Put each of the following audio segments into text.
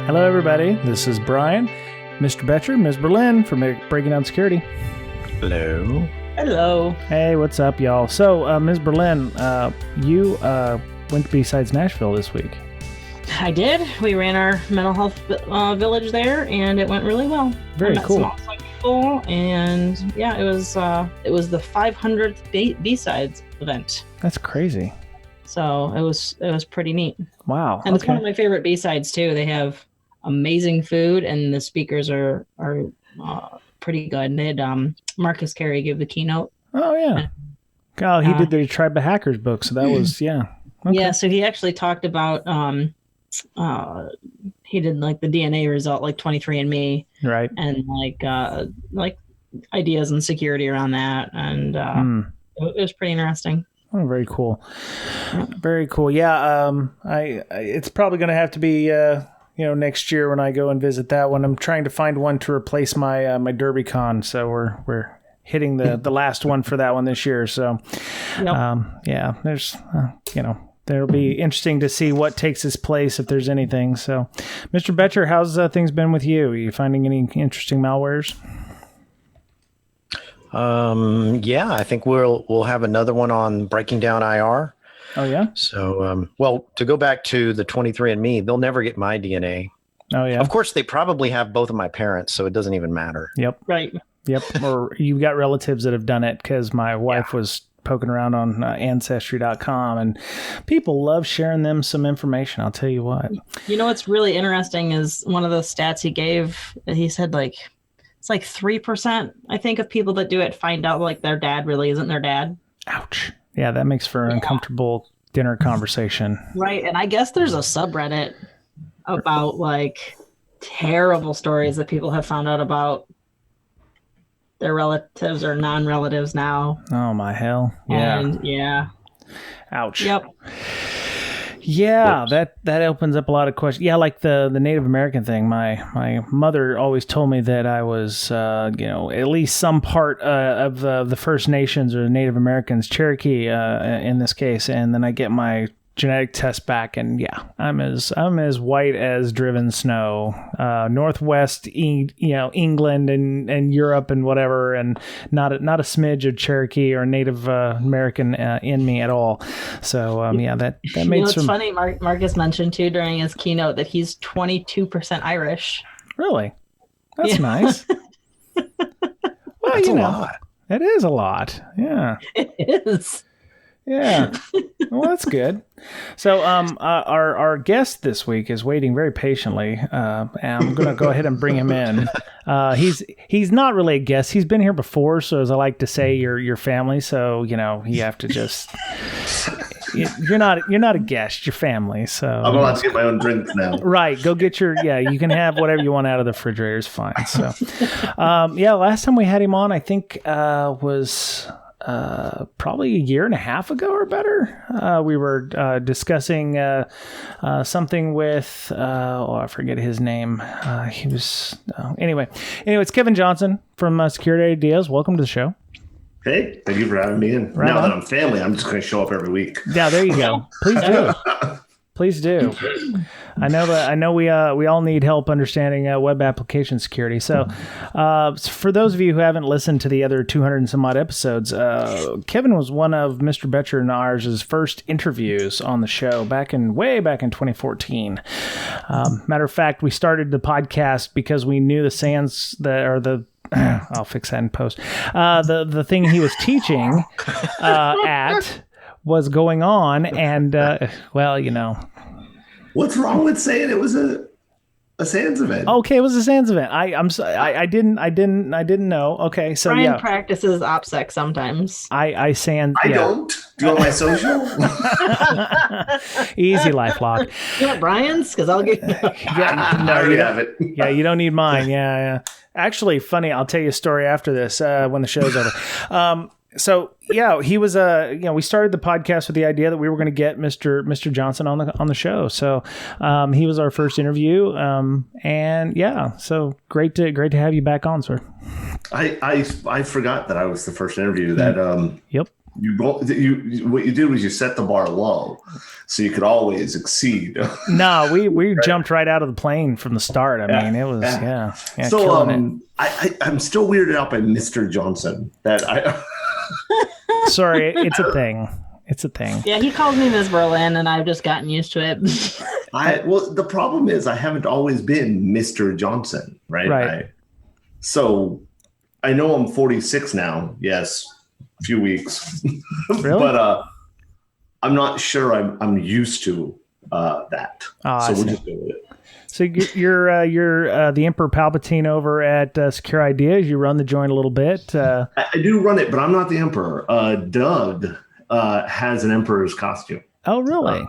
Hello, everybody. This is Brian, Mr. Betcher, Ms. Berlin from Breaking Down Security. Hello. Hello. Hey, what's up, y'all? So, Ms. Berlin, you went to Bsides Nashville this week. I did. We ran our mental health village there, and it went really well. Very cool. Some awesome people, and yeah, it was the 500th Bsides event. That's crazy. So it was pretty neat. Wow. And It's one of my favorite Bsides too. They have amazing food, and the speakers are pretty good. They had Marcus Carey give the keynote. Oh yeah. Oh, he did the Tribe of Hackers book, so that was yeah. Okay. Yeah, so he actually talked about he did like the DNA result, like 23andMe, right? And like ideas and security around that, and it was pretty interesting. Oh, very cool. Very cool. Yeah. It's probably going to have to be next year when I go and visit that one. I'm trying to find one to replace my my DerbyCon, so we're hitting the last one for that one this year. So, yeah, there's it'll be interesting to see what takes its place if there's anything. So, Mr. Betcher, how's things been with you? Are you finding any interesting malwares? Yeah, I think we'll have another one on breaking down IR. Oh yeah. So, well, to go back to the 23andMe, they'll never get my DNA. Oh yeah. Of course, they probably have both of my parents, so it doesn't even matter. Yep. Right. Yep. Or you've got relatives that have done it, because my wife was poking around on Ancestry.com, and people love sharing them some information. I'll tell you what. You know what's really interesting is one of the stats he gave. He said it's like 3%, I think, of people that do it find out like their dad really isn't their dad. Ouch. Yeah, that makes for an uncomfortable dinner conversation. Right. And I guess there's a subreddit about like terrible stories that people have found out about their relatives or non-relatives now. Oh my hell. Yeah. And yeah. Ouch. Yep. Yeah, that opens up a lot of questions. Yeah, like the Native American thing. My mother always told me that I was, at least some part of the First Nations or the Native Americans, Cherokee in this case, and then I get my genetic test back, and yeah, I'm as white as driven snow, Northwest, England and Europe and whatever, and not a smidge of Cherokee or Native American in me at all. So yeah, that made some. It's funny. Marcus mentioned too during his keynote that he's 22% Irish. Really, that's nice. Well, that's a lot. It is a lot. Yeah, it is. Yeah. Well, that's good. So our guest this week is waiting very patiently. And I'm going to go ahead and bring him in. He's not really a guest. He's been here before, so as I like to say, you're family. So, you have to just you're not a guest, you're family. So I'm allowed to get my own drinks now. Right. Go get you can have whatever you want out of the refrigerator, is fine. So last time we had him on, I think was probably a year and a half ago or better. We were discussing something with I forget his name. He was anyway. It's Kevin Johnson from Security Ideas. Welcome to the show. Hey, thank you for having me in. Now that I'm family, I'm just going to show up every week. Yeah, there you go. Please do. Please do. I know we all need help understanding web application security. So for those of you who haven't listened to the other 200 and some odd episodes, Kevin was one of Mr. Betcher and ours' first interviews on the show way back in 2014. Matter of fact, we started the podcast because we knew I'll fix that in post. The thing he was teaching at was going on, and what's wrong with saying it was a SANS event? Okay, it was a SANS event. I'm sorry, I didn't know. Okay, so Brian practices OPSEC sometimes. I SANS. I don't. Do you want my social? Easy, LifeLock. You want Brian's? Because I'll get. I already have it. Yeah, you don't need mine. Yeah. Actually, funny. I'll tell you a story after this when the show's over. So yeah, he was we started the podcast with the idea that we were going to get Mr. Johnson on the show. So he was our first interview, and yeah, so great to have you back on, sir. I forgot that I was the first interview that Yep. what you did was you set the bar low, so you could always exceed. No, we jumped right out of the plane from the start. I mean, it was yeah. So I'm still weirded out by Mr. Johnson. Sorry, it's a thing. It's a thing. Yeah, he calls me Ms. Berlin, and I've just gotten used to it. Well, the problem is I haven't always been Mr. Johnson, right? Right. So I know I'm 46 now. Yes, a few weeks. Really? But I'm not sure I'm used to that. So we'll just go with it. So you're the Emperor Palpatine over at Secure Ideas. You run the joint a little bit. I do run it, but I'm not the Emperor. Doug has an Emperor's costume. Oh, really?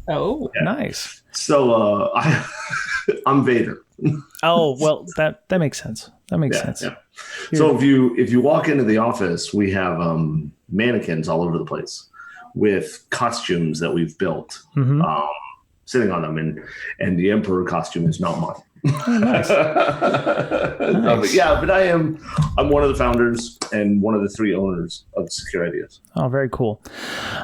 Oh, yeah. Nice. So I'm Vader. Oh, well, that makes sense. That makes sense. Yeah. So if you walk into the office, we have mannequins all over the place with costumes that we've built. Mm-hmm. Sitting on them, and the Emperor costume is not mine. Oh, nice. But I'm one of the founders and one of the 3 owners of Secure Ideas. Oh, very cool.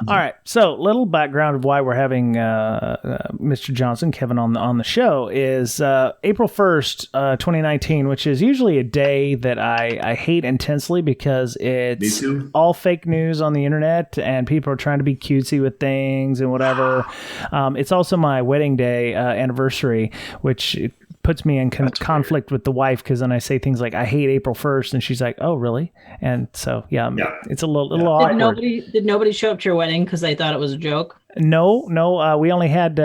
All right. So little background of why we're having Mr. Johnson, Kevin, on the show is April 1st, 2019, which is usually a day that I hate intensely because it's all fake news on the internet and people are trying to be cutesy with things and whatever. It's also my wedding day anniversary, which puts me in conflict with the wife because then I say things like, I hate April 1st. And she's like, oh, really? And so, it's a little awkward. Did nobody show up to your wedding because they thought it was a joke? No. We only had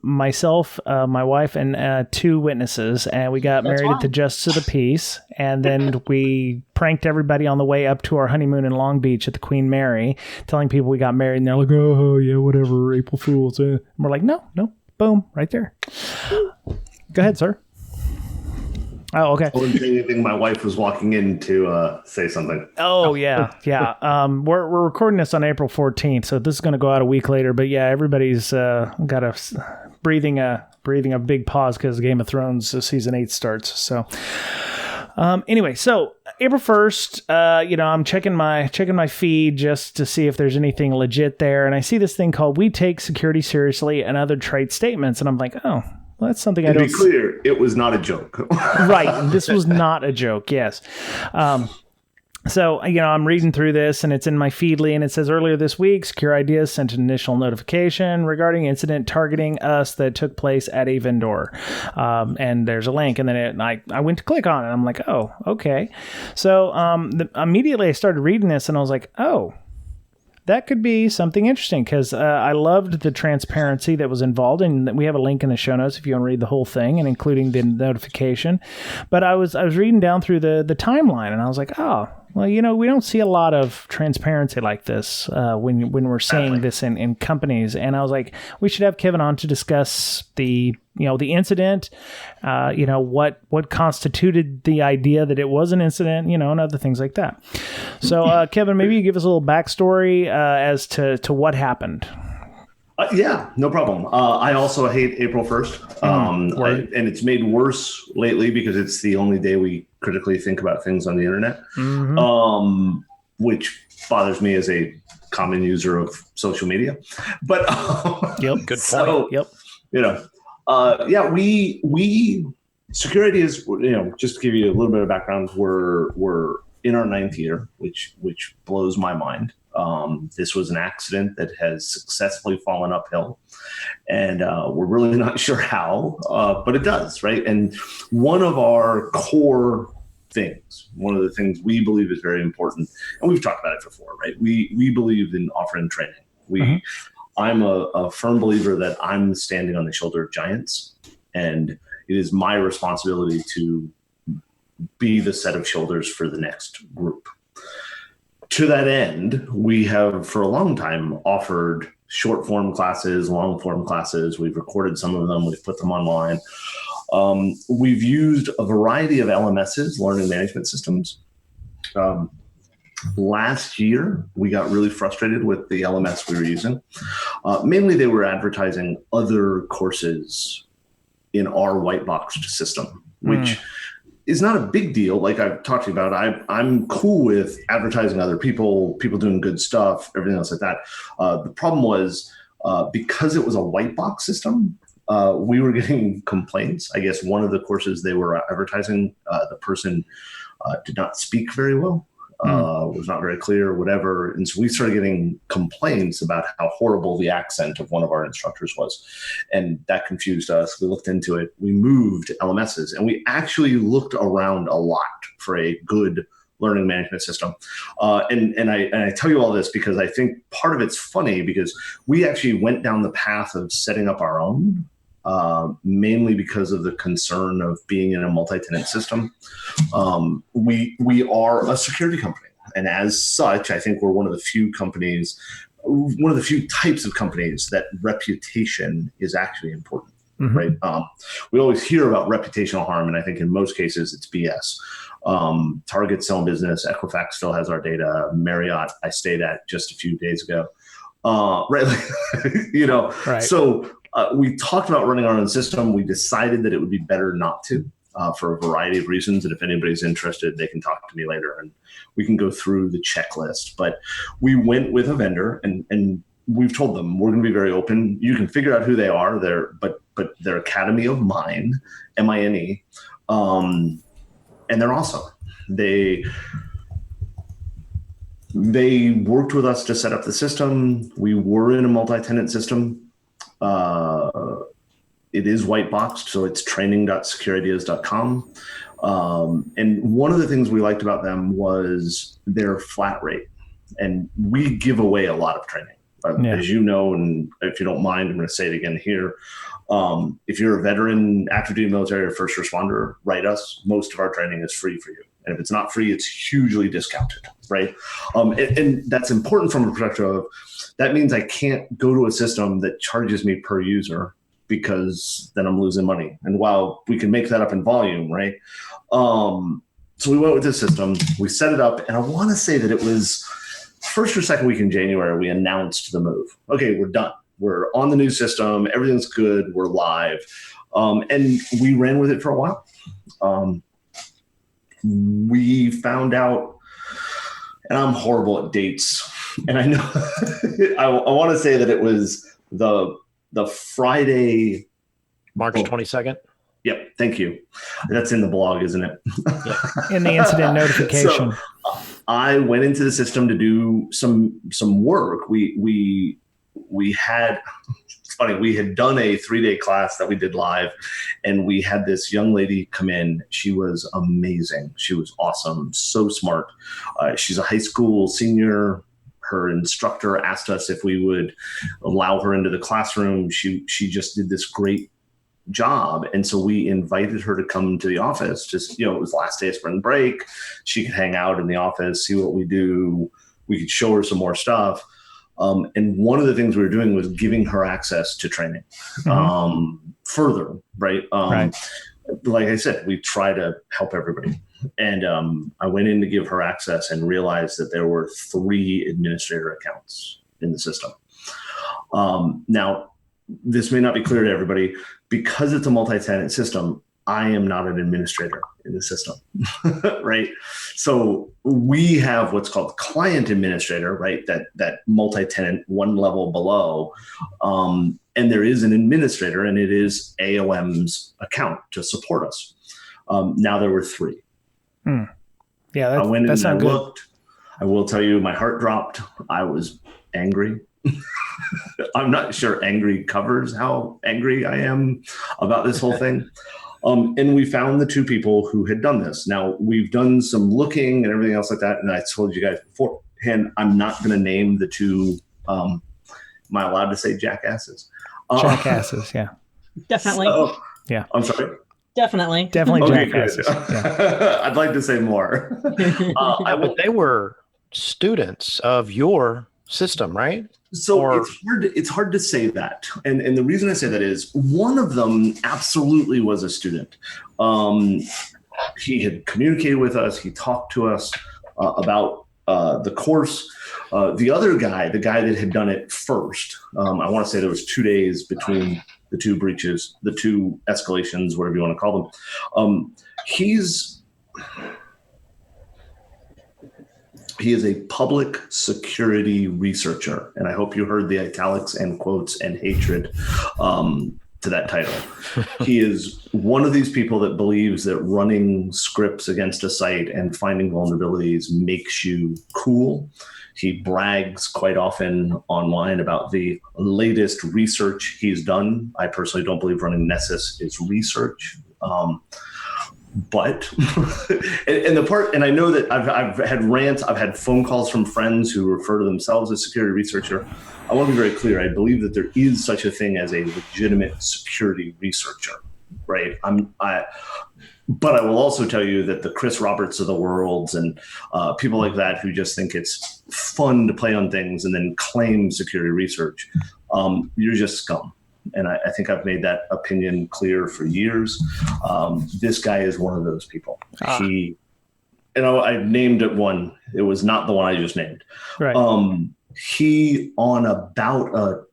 myself, my wife, and 2 witnesses. And we got married at the Justice of the Peace. And then we pranked everybody on the way up to our honeymoon in Long Beach at the Queen Mary, telling people we got married. And they're like, oh, yeah, whatever, April Fools. And we're like, no, boom, right there. Go ahead, sir. Oh, okay. I wasn't saying anything. My wife was walking in to say something. Oh, yeah. We're recording this on April 14th, so this is going to go out a week later. But yeah, everybody's got a breathing a big pause because Game of Thrones season 8 starts. So anyway, so April 1st, I'm checking my feed just to see if there's anything legit there, and I see this thing called "We Take Security Seriously" and Other Trite Statements, and I'm like, oh. Well, that's something I don't... To be clear, it was not a joke. Right. This was not a joke. Yes. So, I'm reading through this and it's in my Feedly and it says earlier this week, Secure Ideas sent an initial notification regarding incident targeting us that took place at a vendor. And there's a link and then I went to click on it. And I'm like, oh, okay. So immediately I started reading this and I was like, oh, that could be something interesting because I loved the transparency that was involved, and we have a link in the show notes if you want to read the whole thing, and including the notification. But I was reading down through the timeline, and I was like, oh, well, we don't see a lot of transparency like this when we're seeing this in companies. And I was like, we should have Kevin on to discuss the incident, what constituted the idea that it was an incident, and other things like that. So, Kevin, maybe you give us a little backstory as to what happened. Yeah, no problem. I also hate April 1st. And it's made worse lately because it's the only day we critically think about things on the internet, which bothers me as a common user of social media. But good point. So, we Secure Ideas, just to give you a little bit of background, we're in our 9th year, which blows my mind. This was an accident that has successfully fallen uphill, and we're really not sure how, but it does, right? And one of our core things, one of the things we believe is very important, and we've talked about it before, right? We believe in offering training. I'm a firm believer that I'm standing on the shoulder of giants, and it is my responsibility to be the set of shoulders for the next group. To that end, we have for a long time offered short form classes, long form classes. We've recorded some of them. We've put them online. We've used a variety of LMSs, learning management systems. Last year, we got really frustrated with the LMS we were using. Mainly, they were advertising other courses in our white boxed system, which is not a big deal. Like I've talked to you about, I'm cool with advertising other people doing good stuff, everything else like that. The problem was because it was a white box system, we were getting complaints. I guess one of the courses they were advertising, the person did not speak very well, was not very clear, whatever. And so we started getting complaints about how horrible the accent of one of our instructors was. And that confused us. We looked into it. We moved LMSs, and we actually looked around a lot for a good learning management system. And I tell you all this because I think part of it's funny because we actually went down the path of setting up our own, mainly because of the concern of being in a multi-tenant system. We are a security company, and as such, I think we're one of the few companies, one of the few types of companies that reputation is actually important, right? We always hear about reputational harm, and I think in most cases it's BS. Target's selling business. Equifax still has our data. Marriott, I stayed at just a few days ago. Right, Right. So we talked about running our own system. We decided that it would be better not to, for a variety of reasons. And if anybody's interested, they can talk to me later and we can go through the checklist. But we went with a vendor, and we've told them we're going to be very open. You can figure out who they are. But they're Academy of Mine, MINE, and they're awesome. They worked with us to set up the system. We were in a multi-tenant system. It is white boxed, so it's training.securideas.com. And one of the things we liked about them was their flat rate. And we give away a lot of training. As you know, and if you don't mind, I'm going to say it again here. If you're a veteran, active duty military, or first responder, write us. Most of our training is free for you. And if it's not free, it's hugely discounted, right? And that's important from a perspective of, that means I can't go to a system that charges me per user, because then I'm losing money. And while we can make that up in volume, right? So we went with this system, we set it up, and I want to say that it was first or second week in January, we announced the move. Okay, we're done. We're on the new system. Everything's good. We're live. And we ran with it for a while. We found out, and I'm horrible at dates, and I know I want to say that it was the Friday, March 22nd. Yep, thank you. That's in the blog, isn't it? In the incident notification. So, I went into the system to do some work. We had, it's funny, we had done a 3-day class that we did live, and we had this young lady come in. She was amazing. She was awesome, so smart. She's a high school senior. Her instructor asked us if we would allow her into the classroom. She just did this great job. And so we invited her to come to the office. Just, it was the last day of spring break. She could hang out in the office, see what we do. We could show her some more stuff. And one of the things we were doing was giving her access to training further, right? Right. Like I said, we try to help everybody. And I went in to give her access and realized that there were 3 administrator accounts in the system. Now, this may not be clear to everybody. Because it's a multi-tenant system, I am not an administrator in the system, right? So we have what's called client administrator, right? That multi-tenant, one level below. And there is an administrator, and it is AoM's account to support us. Now there were 3. Yeah, I went in and I good. looked. I will tell you, my heart dropped. I was angry. I'm not sure angry covers how angry I am about this whole thing. And we found the 2 people who had done this. Now, we've done some looking and everything else like that. And I told you guys beforehand, I'm not going to name the 2. Am I allowed to say jackasses? Jackasses, yeah. Definitely. Yeah. I'm sorry? Definitely jackasses. Yeah. I'd like to say more. But they were students of your system, right? So it's hard to say that. And the reason I say that is one of them absolutely was a student. He had communicated with us. He talked to us about the course. The other guy, the guy that had done it first, I want to say there was 2 days between the two breaches, the two escalations, whatever you want to call them. He is a public security researcher, and I hope you heard the italics and quotes and hatred to that title. He is one of these people that believes that running scripts against a site and finding vulnerabilities makes you cool. He brags quite often online about the latest research he's done. I personally don't believe running Nessus is research. But and I know that I've had rants, I've had phone calls from friends who refer to themselves as security researcher. I want to be very clear. I believe that there is such a thing as a legitimate security researcher, right? But I will also tell you that the Chris Roberts of the world and people like that who just think it's fun to play on things and then claim security research, you're just scum. And I think I've made that opinion clear for years. This guy is one of those people. I named it one. It was not the one I just named. Right. He, on about a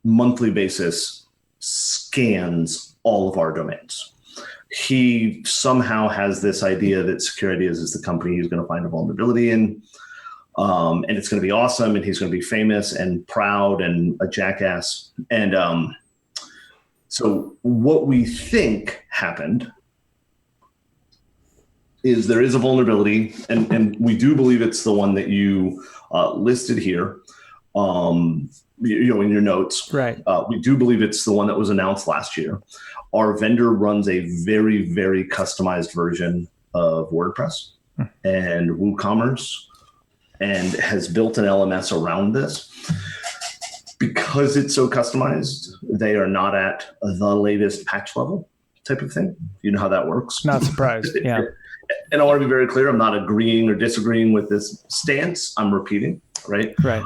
monthly basis, scans all of our domains. He somehow has this idea that security is the company he's going to find a vulnerability in. And it's going to be awesome, and he's going to be famous and proud and a jackass. And so what we think happened is there is a vulnerability, and we do believe it's the one that you listed here, in your notes. Right. We do believe it's the one that was announced last year. Our vendor runs a very, very customized version of WordPress and Woocommerce, and has built an LMS around this. Because it's so customized, they are not at the latest patch level type of thing. You know how that works? Not surprised, yeah. And I want to be very clear, I'm not agreeing or disagreeing with this stance. I'm repeating, right? Right.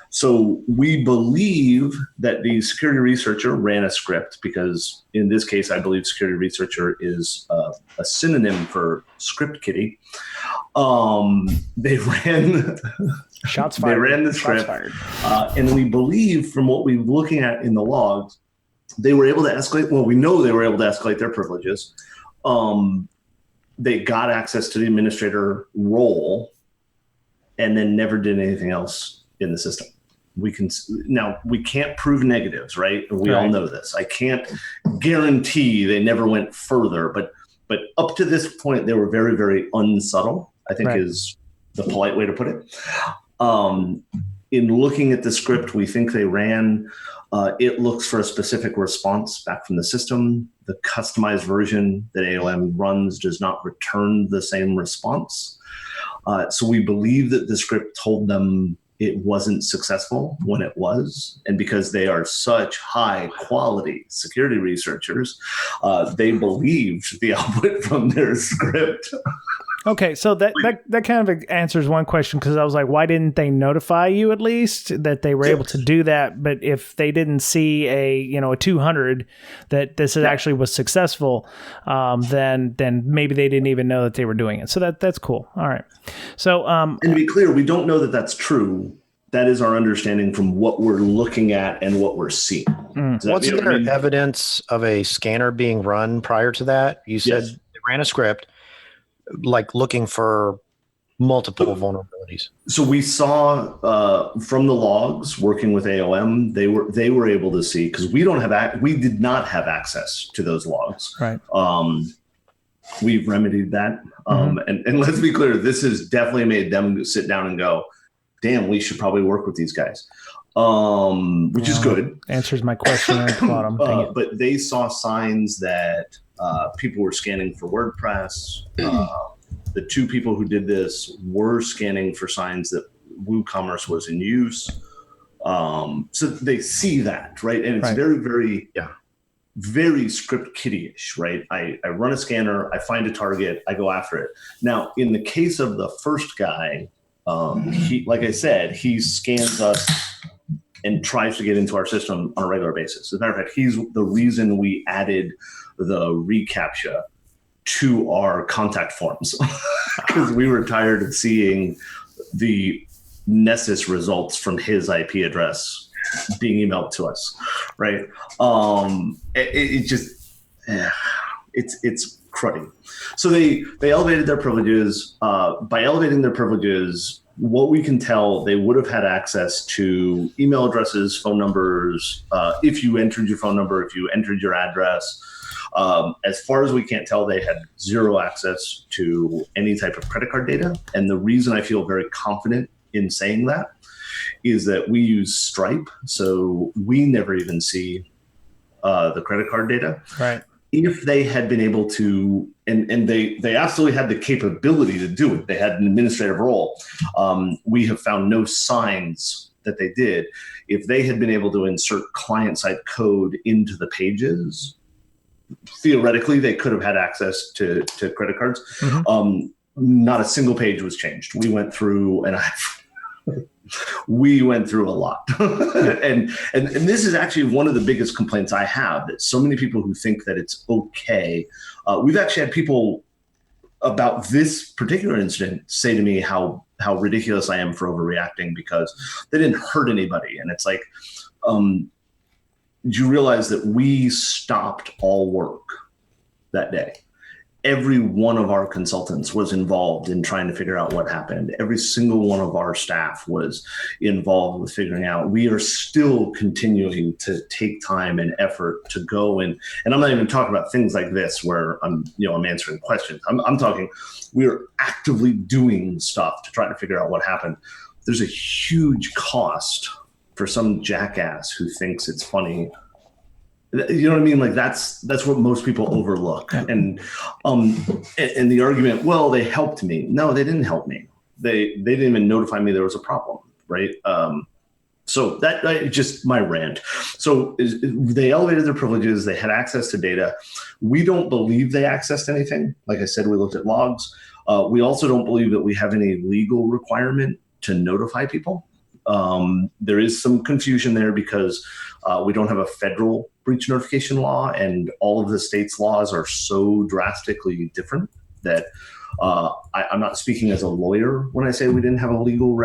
So we believe that the security researcher ran a script, because in this case, I believe security researcher is a synonym for script kiddie. They ran shots fired. They ran the script, and we believe from what we're looking at in the logs, they were able to escalate. Well, we know they were able to escalate their privileges. They got access to the administrator role, and then never did anything else in the system. We can't prove negatives, right? We all know this. I can't guarantee they never went further, but up to this point, they were very, very unsubtle, I think is the polite way to put it. In looking at the script we think they ran, it looks for a specific response back from the system. The customized version that AoM runs does not return the same response. So we believe that the script told them it wasn't successful when it was. And because they are such high quality security researchers, they believed the output from their script. Okay, so that kind of answers one question, because I was like, why didn't they notify you at least that they were able to do that? But if they didn't see a 200 that this actually was successful, then maybe they didn't even know that they were doing it. So that's cool. All right. So and to be clear, we don't know that that's true. That is our understanding from what we're looking at and what we're seeing. Wasn't there evidence of a scanner being run prior to that? You said they ran a script, like looking for multiple vulnerabilities. So we saw from the logs working with AoM, they were able to see, because we did not have access to those logs. Right. We've remedied that. And let's be clear, this has definitely made them sit down and go, damn, we should probably work with these guys. Which is good. Answers my question at the bottom. But they saw signs that people were scanning for WordPress. The two people who did this were scanning for signs that WooCommerce was in use. So they see that, right? And it's very, very, very script kiddie-ish, right? I run a scanner, I find a target, I go after it. Now, in the case of the first guy, he, like I said, he scans us and tries to get into our system on a regular basis. As a matter of fact, he's the reason we added the reCAPTCHA to our contact forms, because we were tired of seeing the Nessus results from his IP address being emailed to us, right? It's cruddy. So they elevated their privileges. By elevating their privileges, what we can tell, they would have had access to email addresses, phone numbers, if you entered your phone number, if you entered your address. As far as we can't tell, they had zero access to any type of credit card data. And the reason I feel very confident in saying that is that we use Stripe, so we never even see the credit card data. Right. If they had been able to, and they absolutely had the capability to do it, they had an administrative role. We have found no signs that they did. If they had been able to insert client-side code into the pages, theoretically, they could have had access to credit cards. Mm-hmm. Not a single page was changed. We went through, and we went through a lot. and this is actually one of the biggest complaints I have, that so many people who think that it's okay. We've actually had people about this particular incident say to me how ridiculous I am for overreacting because they didn't hurt anybody. And it's like, do you realize that we stopped all work that day? Every one of our consultants was involved in trying to figure out what happened. Every single one of our staff was involved with figuring out. We are still continuing to take time and effort to go and I'm not even talking about things like this where I'm answering questions. I'm talking, we are actively doing stuff to try to figure out what happened. There's a huge cost for some jackass who thinks it's funny. You know what I mean? Like that's what most people overlook. Yeah. And the argument, well, they helped me. No, they didn't help me. They didn't even notify me there was a problem, right? So that just my rant. So they elevated their privileges. They had access to data. We don't believe they accessed anything. Like I said, we looked at logs. We also don't believe that we have any legal requirement to notify people. There is some confusion there because we don't have a federal breach notification law, and all of the state's laws are so drastically different that I'm not speaking as a lawyer when I say we didn't have a legal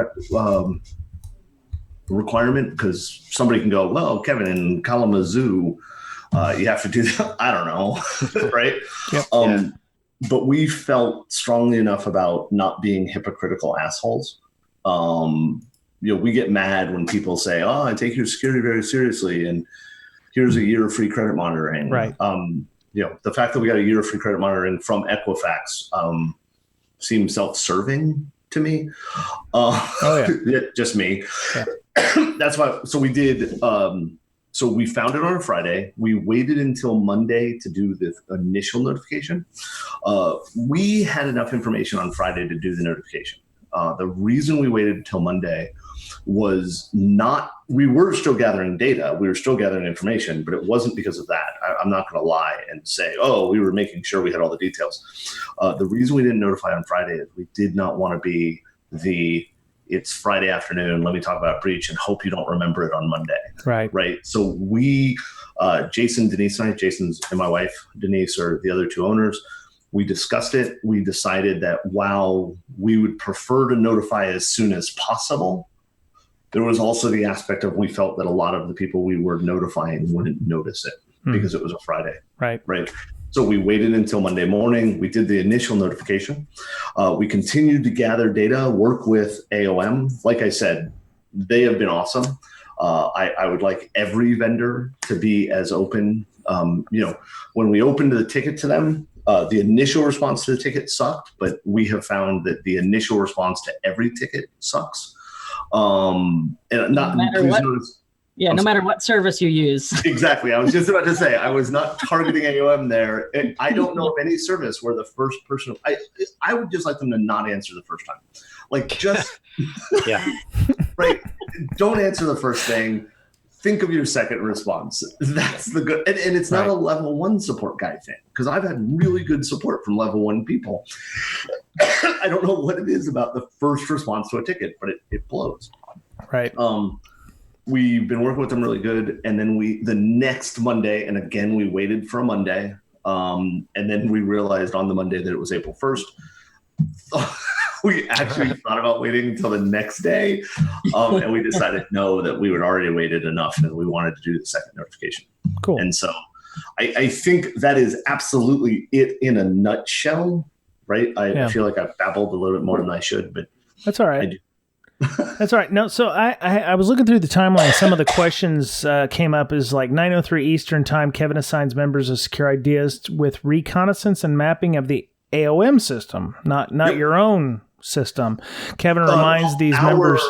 requirement, because somebody can go, well, Kevin, in Kalamazoo, you have to do that. I don't know, right? Yep. But we felt strongly enough about not being hypocritical assholes. We get mad when people say, oh, I take your security very seriously, and here's a year of free credit monitoring. Right. The fact that we got a year of free credit monitoring from Equifax seems self-serving to me. Just me. Yeah. That's why. So we did. So we found it on a Friday. We waited until Monday to do the initial notification. We had enough information on Friday to do the notification. The reason we waited until Monday was we were still gathering data. We were still gathering information, but it wasn't because of that. I'm not going to lie and say, we were making sure we had all the details. The reason we didn't notify on Friday is we did not want to be it's Friday afternoon, let me talk about breach and hope you don't remember it on Monday. Right. So we, Jason, Denise and I, Jason's and my wife, Denise, are the other two owners. We discussed it. We decided that while we would prefer to notify as soon as possible, there was also the aspect of we felt that a lot of the people we were notifying wouldn't notice it because it was a Friday. Right. So we waited until Monday morning. We did the initial notification. We continued to gather data, work with AoM. Like I said, they have been awesome. I would like every vendor to be as open. When we opened the ticket to them, the initial response to the ticket sucked, but we have found that the initial response to every ticket sucks. And not no matter what. No matter what service you use. Exactly. I was just about to say, I was not targeting AoM there. And I don't know of any service where the first person, I would just like them to not answer the first time. Like just, right. Don't answer the first thing. Think of your second response. That's the good, and it's not a level 1 support guy thing, because I've had really good support from level 1 people. I don't know what it is about the first response to a ticket, but it blows. Right. We've been working with them really good, and then the next Monday, and again we waited for a Monday, and then we realized on the Monday that it was April 1st. we actually thought about waiting until the next day, and we decided no, that we had already waited enough, and we wanted to do the second notification. Cool. And so I think that is absolutely it in a nutshell, right? I feel like I've babbled a little bit more than I should, but that's all right. That's all right. No, so I was looking through the timeline. Some of the questions came up as like 9:03 Eastern time. Kevin assigns members of secure ideas with reconnaissance and mapping of the AoM system, not your own system. Kevin reminds these members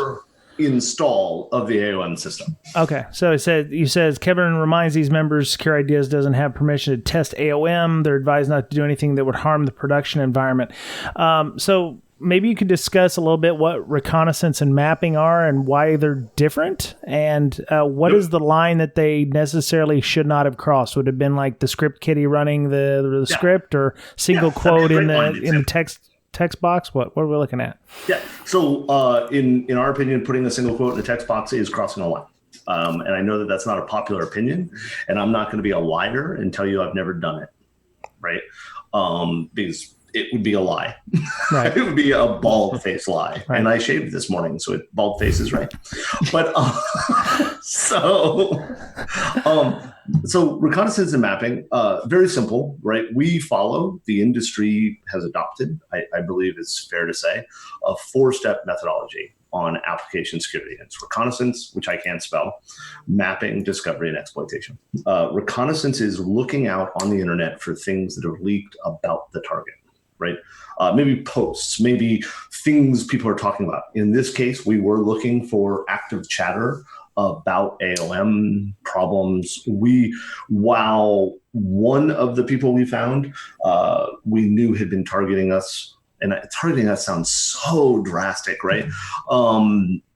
install of the AoM system. Okay, so you says Kevin reminds these members Secure Ideas doesn't have permission to test AoM. They're advised not to do anything that would harm the production environment. So maybe you could discuss a little bit what reconnaissance and mapping are and why they're different, and what is the line that they necessarily should not have crossed? Would it have been like the script kiddie running the script, or single quote in the text box? What are we looking at? Yeah. So in our opinion, putting a single quote in the text box is crossing a line. And I know that that's not a popular opinion, and I'm not going to be a liar and tell you I've never done it, right? Because it would be a lie. Right. It would be a bald-faced lie. Right. And I shaved this morning, so bald face is right. But so reconnaissance and mapping, very simple, right? We follow, the industry has adopted, I believe it's fair to say, a 4-step methodology on application security. It's reconnaissance, which I can't spell, mapping, discovery, and exploitation. Reconnaissance is looking out on the internet for things that are leaked about the target, right? Maybe posts, maybe things people are talking about. In this case, we were looking for active chatter about AoM problems. While one of the people we found, we knew had been targeting us, and targeting us sounds so drastic, right? But,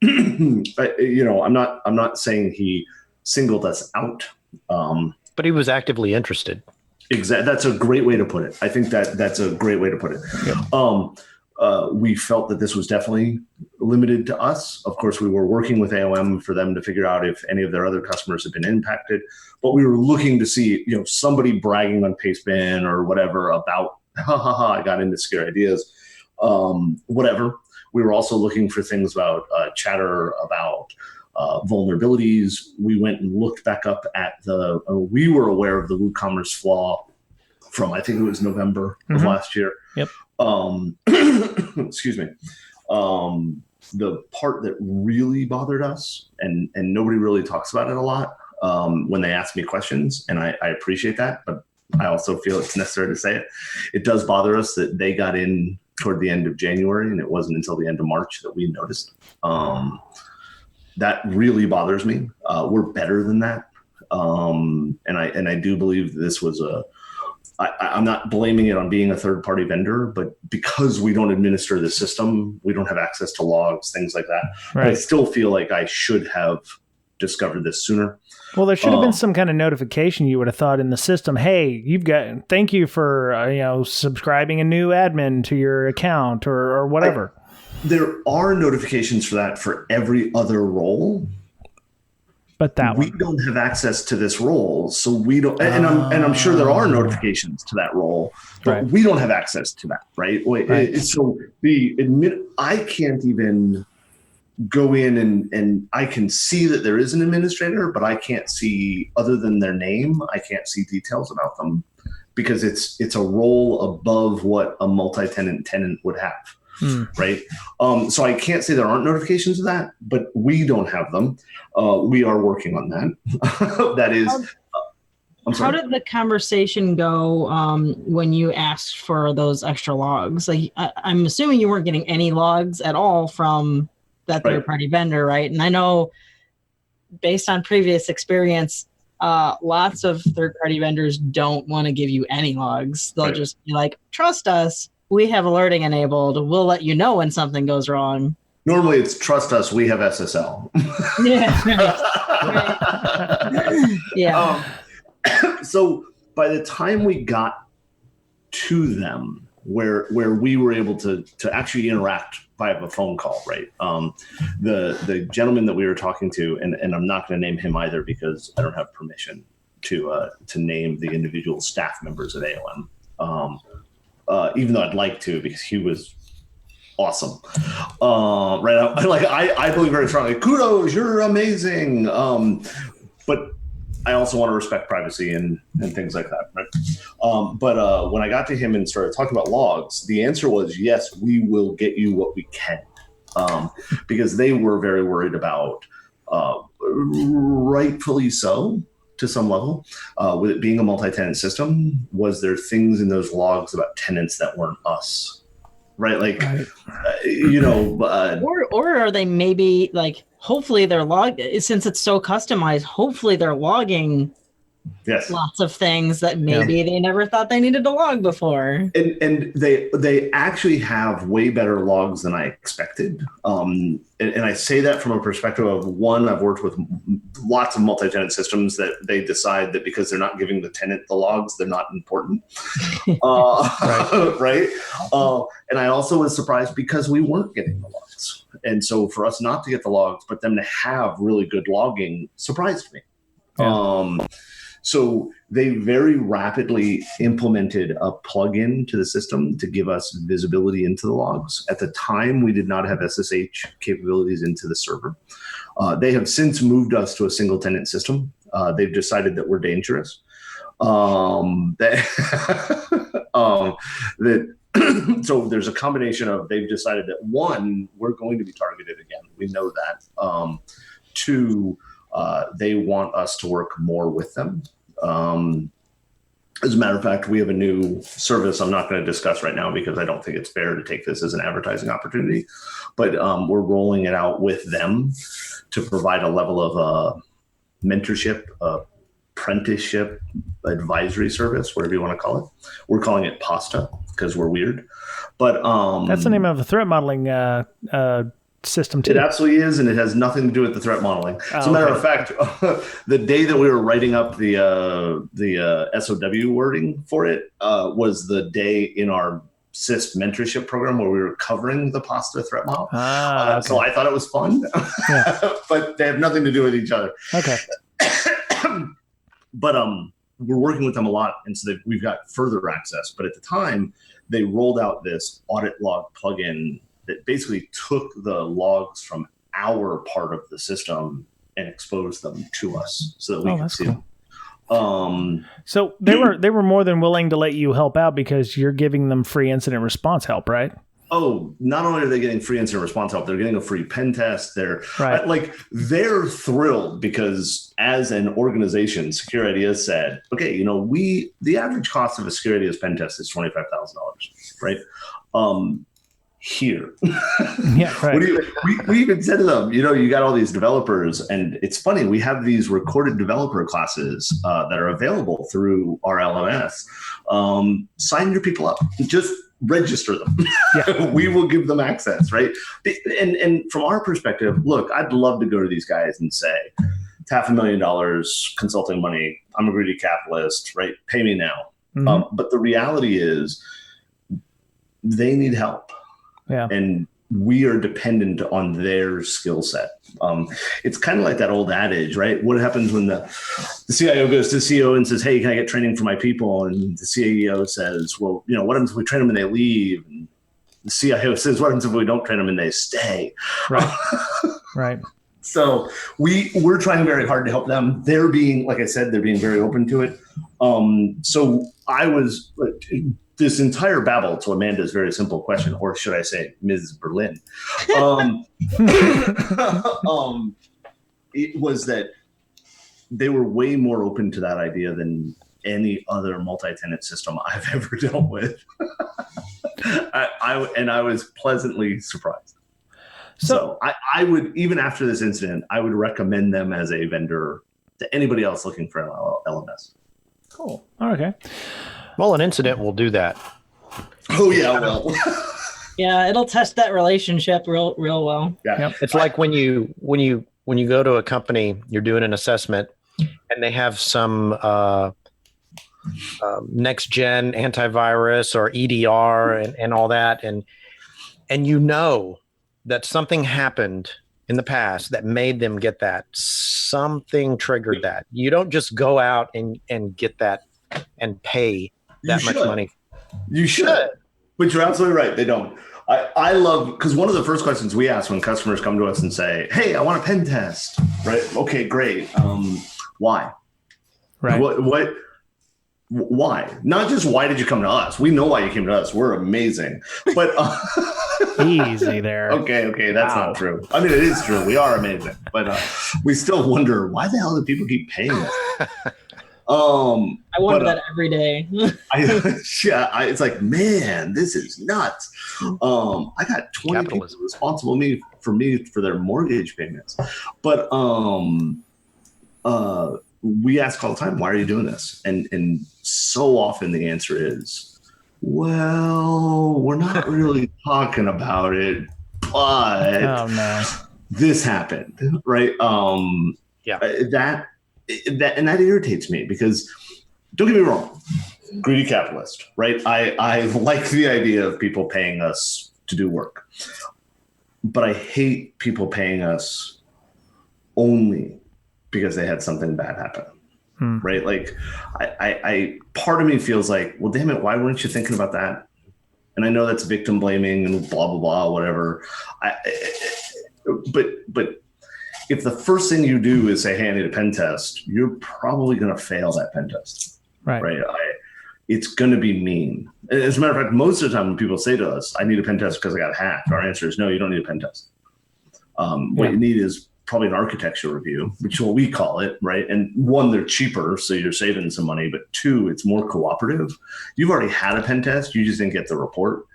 I'm not saying he singled us out. But he was actively interested. Exactly. That's a great way to put it. I think that's a great way to put it. Yep. We felt that this was definitely limited to us. Of course, we were working with AoM for them to figure out if any of their other customers had been impacted. But we were looking to see, somebody bragging on Pastebin or whatever about, I got into Secure Ideas, whatever. We were also looking for things about chatter, about vulnerabilities. We went and looked back up at we were aware of the Woocommerce flaw from, I think it was November of last year. Yep. Excuse me. The part that really bothered us, and nobody really talks about it a lot when they ask me questions, and I appreciate that, but I also feel it's necessary to say it. It does bother us that they got in toward the end of January, and it wasn't until the end of March that we noticed. That really bothers me. We're better than that. And I do believe this was I'm not blaming it on being a third-party vendor, but because we don't administer the system, we don't have access to logs, things like that. Right. I still feel like I should have discovered this sooner. Well, there should have been some kind of notification you would have thought in the system. Hey, thank you for subscribing a new admin to your account or whatever. There are notifications for that for every other role. But we don't have access to this role, so we don't. And I'm sure there are notifications to that role, but we don't have access to that, right? So I can't even go in and I can see that there is an administrator, but I can't see, other than their name, I can't see details about them because it's a role above what a multi-tenant tenant would have. Right. So I can't say there aren't notifications of that, but we don't have them. We are working on that. That is. How did the conversation go when you asked for those extra logs? Like, I'm assuming you weren't getting any logs at all from that third-party vendor, right? And I know, based on previous experience, lots of third-party vendors don't want to give you any logs. They'll just be like, trust us. We have alerting enabled. We'll let you know when something goes wrong. Normally it's trust us. We have SSL. Yeah. Right. Yeah. So by the time we got to them, where we were able to actually interact via a phone call, right? The gentleman that we were talking to, and I'm not going to name him either because I don't have permission to name the individual staff members at AoM. Even though I'd like to, because he was awesome. Right. I believe very strongly, kudos, you're amazing. But I also want to respect privacy and things like that. Right. But when I got to him and started talking about logs, the answer was, yes, we will get you what we can. Because they were very worried about, rightfully so, to some level, with it being a multi-tenant system, was there things in those logs about tenants that weren't us? Right, like, or are they maybe like? Hopefully, they're since it's so customized. Hopefully, they're logging lots of things that maybe they never thought they needed to log before. And they actually have way better logs than I expected. And I say that from a perspective of, one, I've worked with lots of multi-tenant systems that they decide that because they're not giving the tenant the logs, they're not important. Right. And I also was surprised because we weren't getting the logs. And so for us not to get the logs, but them to have really good logging surprised me. Yeah. So they very rapidly implemented a plugin to the system to give us visibility into the logs. At the time, we did not have SSH capabilities into the server. They have since moved us to a single tenant system. They've decided that we're dangerous. So there's a combination of, they've decided that, one, we're going to be targeted again. We know that. Two, they want us to work more with them. As a matter of fact, we have a new service I'm not going to discuss right now because I don't think it's fair to take this as an advertising opportunity, but we're rolling it out with them to provide a level of mentorship, apprenticeship, advisory service, whatever you want to call it. We're calling it PASTA because we're weird. But that's the name of the threat modeling system too. It absolutely is, and it has nothing to do with the threat modeling. As a matter of fact, the day that we were writing up the SOW wording for it was the day in our CISP mentorship program where we were covering the PASTA threat model. So I thought it was fun, but they have nothing to do with each other. Okay. But we're working with them a lot, and so we've got further access. But at the time, they rolled out this audit log plugin that basically took the logs from our part of the system and exposed them to us so that we could see them. So they were more than willing to let you help out because you're giving them free incident response help, right? Oh, not only are they getting free incident response help, they're getting a free pen test. They're thrilled because as an organization, Security has said, okay, the average cost of a Security pen test is $25,000, right? Here. Right. We even said to them, you got all these developers, and it's funny, we have these recorded developer classes that are available through our LMS. Sign your people up, just register them. We will give them access, right? And from our perspective, look, I'd love to go to these guys and say, it's $500,000 consulting money. I'm a greedy capitalist, right? Pay me now. Mm-hmm. But the reality is they need help. Yeah. And we are dependent on their skill set. It's kind of like that old adage, right? What happens when the CIO goes to the CEO and says, hey, can I get training for my people? And the CEO says, well, what happens if we train them and they leave? And the CIO says, what happens if we don't train them and they stay? Right. Right. So we're trying very hard to help them. They're being, like I said, they're being very open to it. So I was... this entire babble to Amanda's very simple question, or should I say Ms. Berlin, it was that they were way more open to that idea than any other multi-tenant system I've ever dealt with. I was pleasantly surprised. So I would, even after this incident, I would recommend them as a vendor to anybody else looking for an LMS. Cool. Okay. Well, an incident will do that. Oh yeah, well. Yeah, it'll test that relationship real well. Yeah, yep. It's like when you go to a company, you're doing an assessment, and they have some next gen antivirus or EDR and all that, and that something happened in the past that made them get that. Something triggered that. You don't just go out and get that and pay that much money. You should, but you're absolutely right. They don't. I love, because one of the first questions we ask when customers come to us and say, hey, I want a pen test, right? Okay, great. Why? Right. Why? Not just why did you come to us? We know why you came to us. We're amazing. But easy there. Okay, that's not true. I mean, it is true. We are amazing, but we still wonder why the hell do people keep paying us? I wonder that every day. It's like, man, this is nuts. I got 20 people responsible for me for their mortgage payments, but we ask all the time, why are you doing this? And so often the answer is, well, we're not really talking about it, but this happened, right? That irritates me because, don't get me wrong, greedy capitalist, right? I like the idea of people paying us to do work, but I hate people paying us only because they had something bad happen, right? Like, I part of me feels like, well, damn it, why weren't you thinking about that? And I know that's victim blaming and blah blah blah, whatever. But if the first thing you do is say, hey, I need a pen test, you're probably going to fail that pen test, right? It's going to be mean. As a matter of fact, most of the time when people say to us, I need a pen test because I got hacked, our answer is no, you don't need a pen test. What you need is probably an architecture review, which is what we call it, right? And one, they're cheaper, so you're saving some money, but two, it's more cooperative. You've already had a pen test, you just didn't get the report.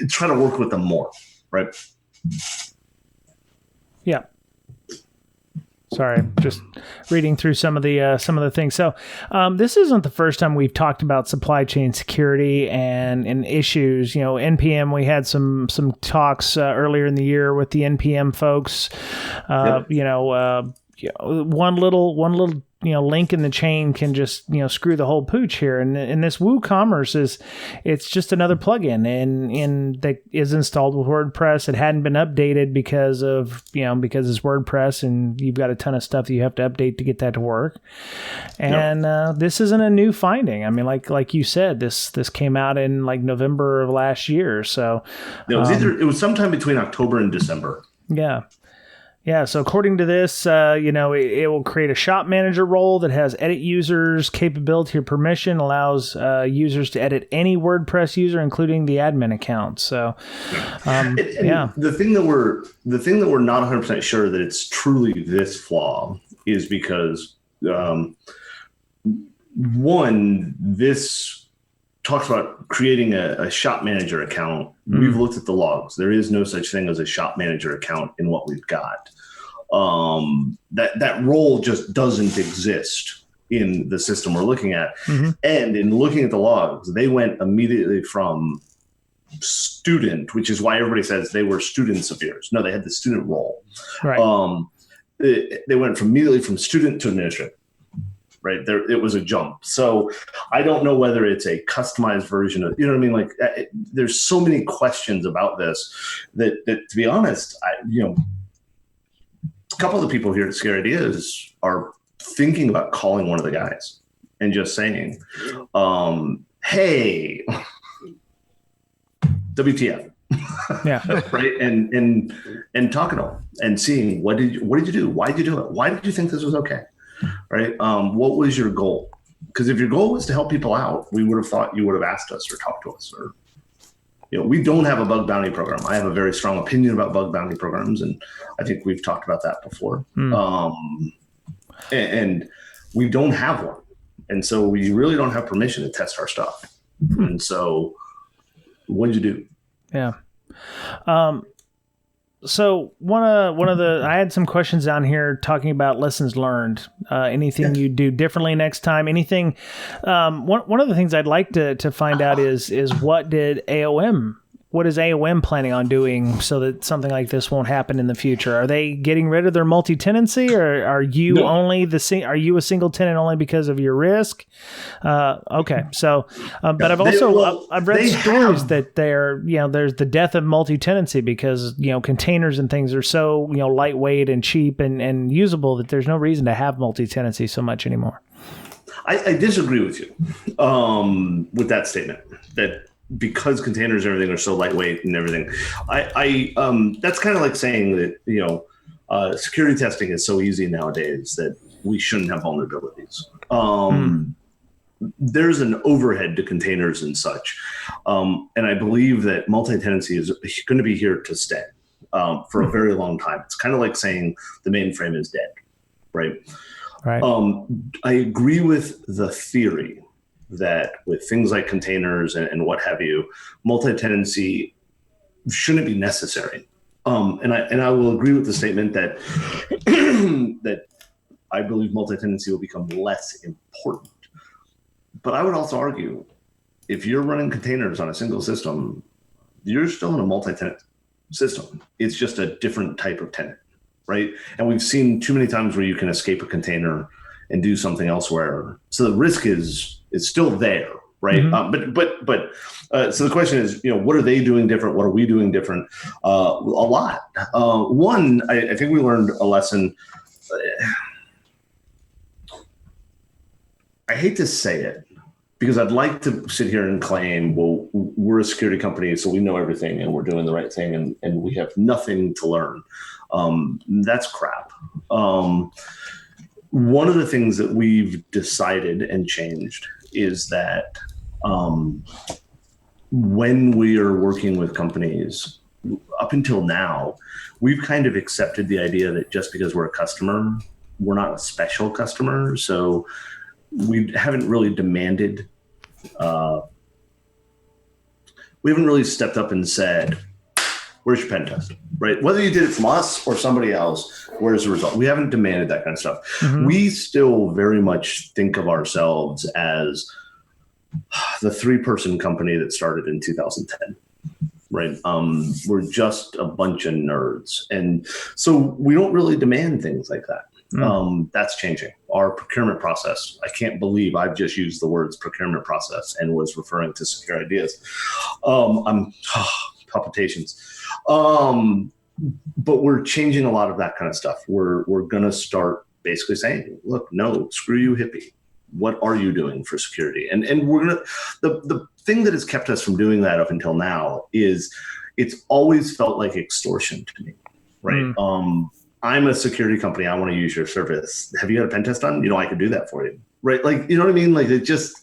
Try to work with them more, right? Yeah. Sorry, just reading through some of the things. So this isn't the first time we've talked about supply chain security and issues. You know, NPM, we had some talks earlier in the year with the NPM folks. One little link in the chain can just screw the whole pooch here. And this Woocommerce it's just another plugin and that is installed with WordPress. It hadn't been updated because it's WordPress and you've got a ton of stuff that you have to update to get that to work. And this isn't a new finding. I mean, like you said, this came out in like November of last year. So it was sometime between October and December. Yeah. Yeah, so according to this, it will create a shop manager role that has edit users, capability or permission, allows users to edit any WordPress user, including the admin account. So, the thing that we're not 100% sure that it's truly this flaw is because one, this talks about creating a shop manager account. We've looked at the logs. There is no such thing as a shop manager account in what we've got. That role just doesn't exist in the system we're looking at. And in looking at the logs, they went immediately from student, which is why everybody says they were students of yours. No, they had the student role. Right. They went immediately from student to administrator. Right there, it was a jump. So I don't know whether it's a customized version of, you know what I mean? Like, there's so many questions about this that to be honest, a couple of the people here at Scare Ideas are thinking about calling one of the guys and just saying, hey, WTF. Yeah. Right. And talking to them and seeing what did you do? Why did you do it? Why did you think this was okay? Right. What was your goal? Because if your goal was to help people out, we would have thought you would have asked us or talked to us. Or, we don't have a bug bounty program. I have a very strong opinion about bug bounty programs, and I think we've talked about that before. And we don't have one, and so we really don't have permission to test our stuff. And so, what did you do? Yeah. So I had some questions down here talking about lessons learned. Anything you do differently next time? Anything? One of the things I'd like to find out is what is AoM planning on doing so that something like this won't happen in the future? Are they getting rid of their multi-tenancy, or are you are you a single tenant only because of your risk? Okay, so but I've read stories that there's the death of multi-tenancy because containers and things are so lightweight and cheap and usable that there's no reason to have multi-tenancy so much anymore. I disagree with you with that statement, that because containers and everything are so lightweight and everything. I that's kind of like saying that, security testing is so easy nowadays that we shouldn't have vulnerabilities. There's an overhead to containers and such. And I believe that multi-tenancy is going to be here to stay for a very long time. It's kind of like saying the mainframe is dead, right? Right. I agree with the theory that with things like containers and what have you, multi-tenancy shouldn't be necessary. And I will agree with the statement that that I believe multi-tenancy will become less important. But I would also argue, if you're running containers on a single system, you're still in a multi-tenant system. It's just a different type of tenant, right? And we've seen too many times where you can escape a container and do something elsewhere. So the risk is still there, right? Mm-hmm. So the question is, what are they doing different? What are we doing different? A lot. One, I think we learned a lesson. I hate to say it because I'd like to sit here and claim, well, we're a security company, so we know everything and we're doing the right thing and we have nothing to learn. That's crap. One of the things that we've decided and changed is that when we are working with companies, up until now, we've kind of accepted the idea that just because we're a customer, we're not a special customer. So we haven't really demanded, we haven't really stepped up and said, where's your pen test, right? Whether you did it from us or somebody else, where's the result? We haven't demanded that kind of stuff. Mm-hmm. We still very much think of ourselves as the 3-person company that started in 2010, right? We're just a bunch of nerds. And so we don't really demand things like that. That's changing. Our procurement process, I can't believe I've just used the words procurement process and was referring to secure ideas. Palpitations. But we're changing a lot of that kind of stuff. We're going to start basically saying, look, no, screw you, hippie. What are you doing for security? And we're going to, the thing that has kept us from doing that up until now is it's always felt like extortion to me, right? I'm a security company. I want to use your service. Have you had a pen test done? I could do that for you. Right. Like, you know what I mean? Like it just,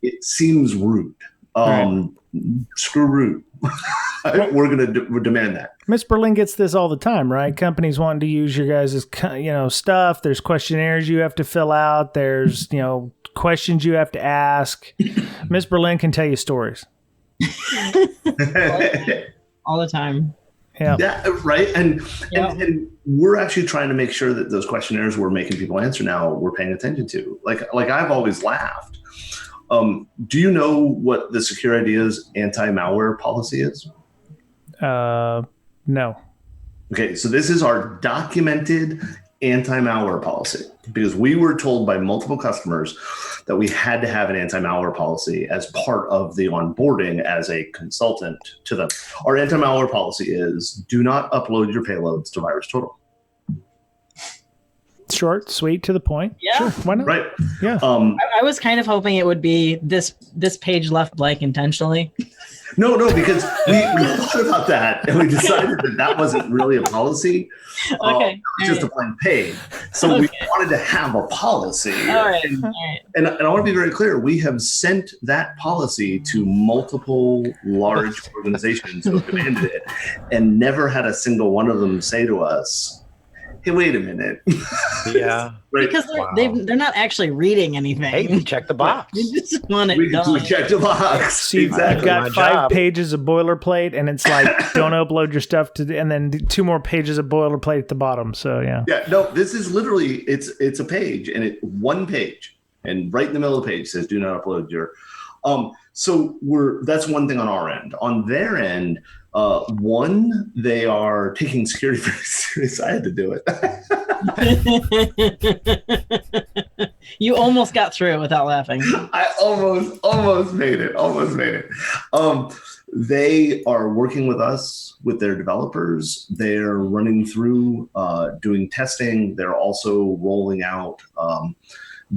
it seems rude. Screw rude. We're going to demand that. Miss Berlin gets this all the time, right? Companies wanting to use your guys' stuff. There's questionnaires you have to fill out. There's, questions you have to ask. Miss Berlin can tell you stories. All the time. Yeah, right. And we're actually trying to make sure that those questionnaires we're making people answer now, we're paying attention to. Like I've always laughed. Do you know what the Secure Ideas anti-malware policy is? No. Okay, so this is our documented anti-malware policy because we were told by multiple customers that we had to have an anti-malware policy as part of the onboarding as a consultant to them. Our anti-malware policy is do not upload your payloads to VirusTotal. Short, sweet, to the point. Yeah. Sure, why not? Right. Yeah. I was kind of hoping it would be this page left blank intentionally. No, because we thought about that and we decided that wasn't really a policy. Okay. Just a blank page. So we wanted to have a policy. All right. And I want to be very clear. We have sent that policy to multiple large organizations who have demanded it and never had a single one of them say to us, hey, wait a minute. Yeah. Right. Because they're not actually reading anything. Hey, we checked the box. They just want it done. We checked the box. See, exactly. I've got 5 pages of boilerplate, and it's like, don't upload your stuff and then 2 more pages of boilerplate at the bottom. So, yeah. Yeah, no, this is literally, it's a page, and one page, and right in the middle of the page says, do not upload your, so that's one thing on our end. On their end, one, they are taking security very serious. I had to do it. You almost got through it without laughing. I almost made it. They are working with us, with their developers. They're running through, doing testing. They're also rolling out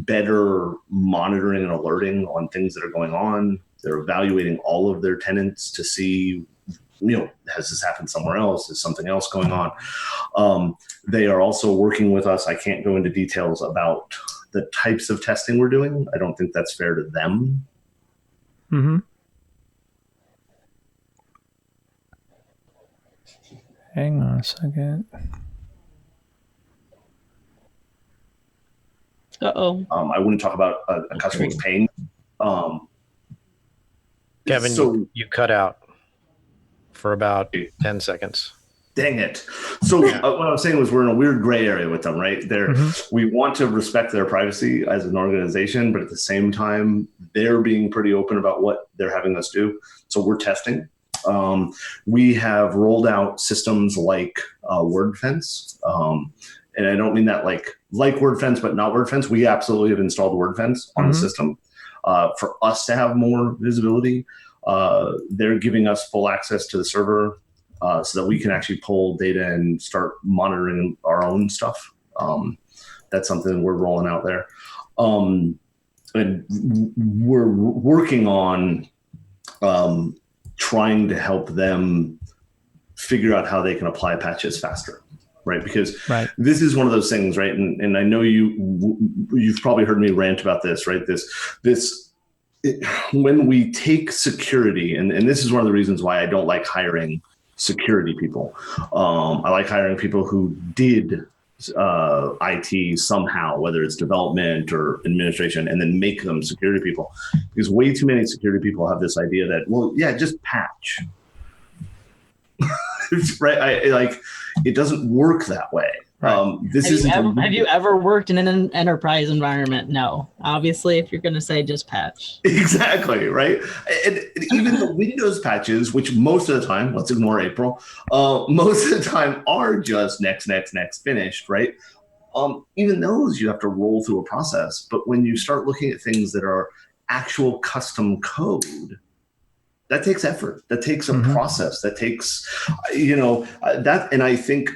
better monitoring and alerting on things that are going on. They're evaluating all of their tenants to see, has this happened somewhere else? Is something else going on? They are also working with us. I can't go into details about the types of testing we're doing. I don't think that's fair to them. Mm-hmm. Hang on a second. I wouldn't talk about a customer's pain. Kevin, so, you cut out for about 10 seconds. Dang it. So what I was saying was we're in a weird gray area with them, right? We want to respect their privacy as an organization, but at the same time, they're being pretty open about what they're having us do. So we're testing. We have rolled out systems like WordFence. And I don't mean that like WordFence, but not WordFence. We absolutely have installed WordFence on the system for us to have more visibility. They're giving us full access to the server so that we can actually pull data and start monitoring our own stuff. That's something we're rolling out there. And we're working on trying to help them figure out how they can apply patches faster. Right, because this is one of those things, right? And I know you've probably heard me rant about this, right? When we take security, and this is one of the reasons why I don't like hiring security people. I like hiring people who did IT somehow, whether it's development or administration, and then make them security people. Because way too many security people have this idea that, well, yeah, just patch. Right? It doesn't work that way. Have you ever worked in an enterprise environment? No. Obviously, if you're going to say just patch. Exactly, right? And even the Windows patches, which most of the time, let's ignore April, most of the time are just next, finished, right? Even those you have to roll through a process. But when you start looking at things that are actual custom code, that takes effort. That takes a process. That takes, that. And I think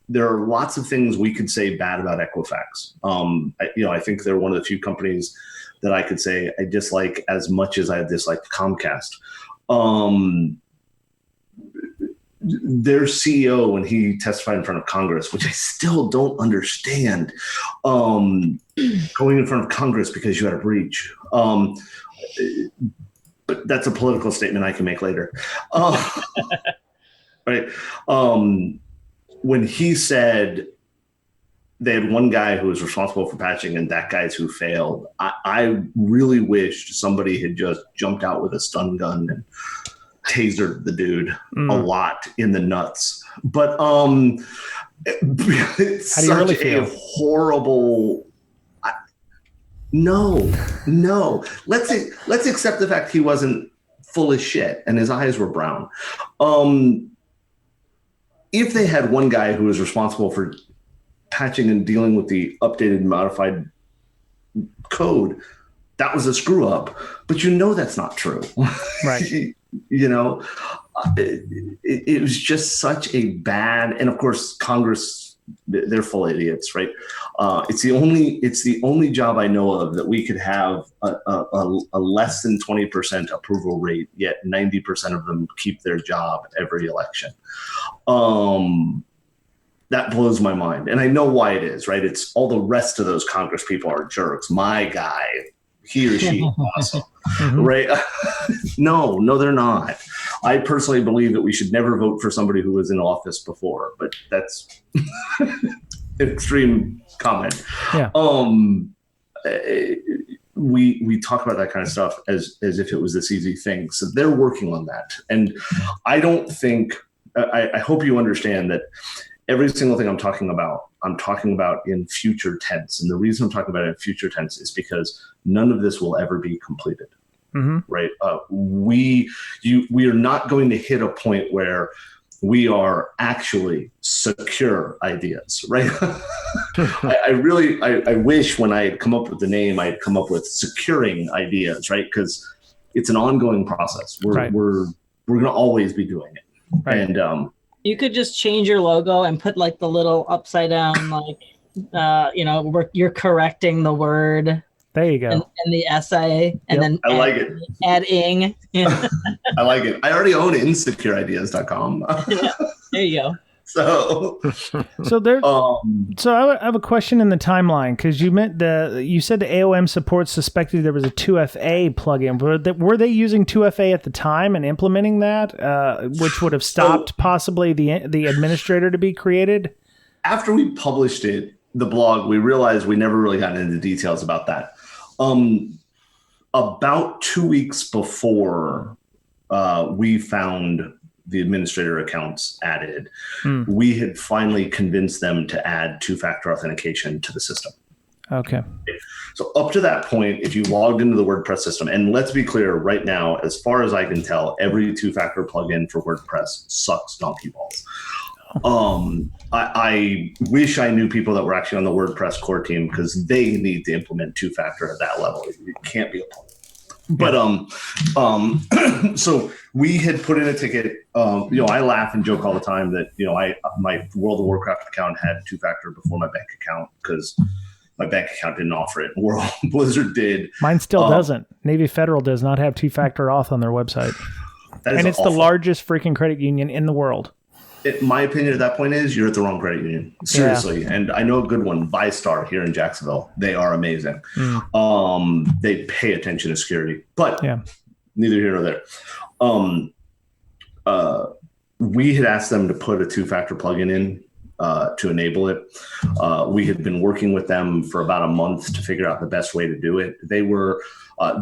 there are lots of things we could say bad about Equifax. I think they're one of the few companies that I could say I dislike as much as I dislike Comcast. Their CEO, when he testified in front of Congress, which I still don't understand, going in front of Congress because you had a breach. But that's a political statement I can make later. Right. When he said they had one guy who was responsible for patching and that guy's who failed, I really wished somebody had just jumped out with a stun gun and tasered the dude a lot in the nuts. But it's such a horrible... No. Let's accept the fact he wasn't full of shit and his eyes were brown. If they had one guy who was responsible for patching and dealing with the updated and modified code, that was a screw up. But that's not true. Right. It was just such a bad, and of course Congress, they're full idiots, right? It's the only job I know of that we could have a less than 20% approval rate, yet 90% of them keep their job every election. That blows my mind, and I know why it is, right? It's all the rest of those Congress people are jerks. My guy, he or she, awesome, right? No, they're not. I personally believe that we should never vote for somebody who was in office before, but that's an extreme comment. Yeah. We talk about that kind of stuff as if it was this easy thing. So they're working on that, and I don't think. I hope you understand that every single thing I'm talking about in future tense, and the reason I'm talking about it in future tense is because none of this will ever be completed. Right? We are not going to hit a point where we are actually secure ideas, right? I wish when I had come up with the name, I had come up with securing ideas, right? Because it's an ongoing process. We're going to always be doing it. Right. And you could just change your logo and put like the little upside down you're correcting the word. There you go. In the essay, and then I like it. Adding. I like it. I already own insecurideas.com. There you go. So there. So I have a question in the timeline, because you said the AoM Support suspected there was a 2FA plugin. Were they using 2FA at the time and implementing that, which would have stopped possibly the administrator to be created? After we published the blog, we realized we never really got into details about that. About 2 weeks before we found the administrator accounts added, we had finally convinced them to add two-factor authentication to the system. Okay. So up to that point, if you logged into the WordPress system, and let's be clear right now, as far as I can tell, every two-factor plugin for WordPress sucks donkey balls. I wish I knew people that were actually on the WordPress core team, because they need to implement two-factor at that level. It can't be a problem. But so we had put in a ticket. I laugh and joke all the time that my World of Warcraft account had two-factor before my bank account, because my bank account didn't offer it. Blizzard did. Mine still doesn't. Navy Federal does not have two-factor auth on their website, and it's awful. the largest freaking credit union in the world. My opinion at that point is you're at the wrong credit union. Seriously. Yeah. And I know a good one, ViStar here in Jacksonville. They are amazing. They pay attention to security, but neither here nor there. We had asked them to put a two-factor plugin in to enable it. We had been working with them for about a month to figure out the best way to do it. They were,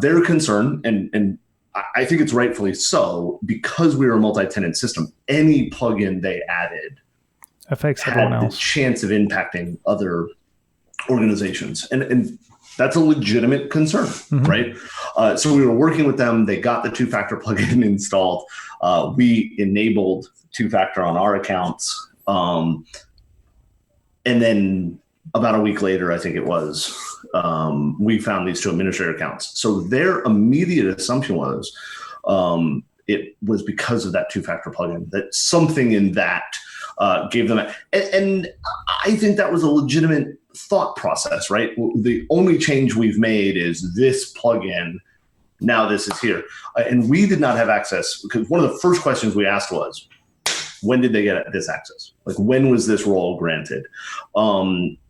they're concerned, and I think it's rightfully so, because we were a multi-tenant system. Any plugin they added affects had everyone the else. chance of impacting other organizations, and that's a legitimate concern, right? So we were working with them. They got the two-factor plugin installed. We enabled two-factor on our accounts, and then about a week later, I think it was, we found these two administrator accounts. So their immediate assumption was it was because of that two-factor plugin, that something in that gave them and I think that was a legitimate thought process, right? The only change we've made is this plugin. Now this is here. And we did not have access, because one of the first questions we asked was, when did they get this access? Like, when was this role granted?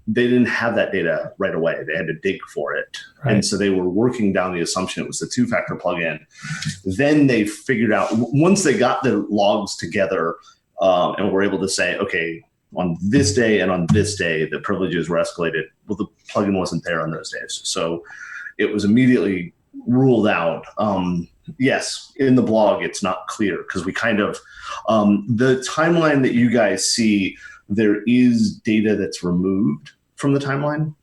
They didn't have that data right away. They had to dig for it. Right. And so they were working down the assumption it was the two-factor plugin. Then they figured out, once they got the logs together and were able to say, okay, on this day and on this day, the privileges were escalated. Well, the plugin wasn't there on those days. So it was immediately ruled out. Yes, in the blog, it's not clear, because we kind of, the timeline that you guys see, there is data that's removed from the timeline.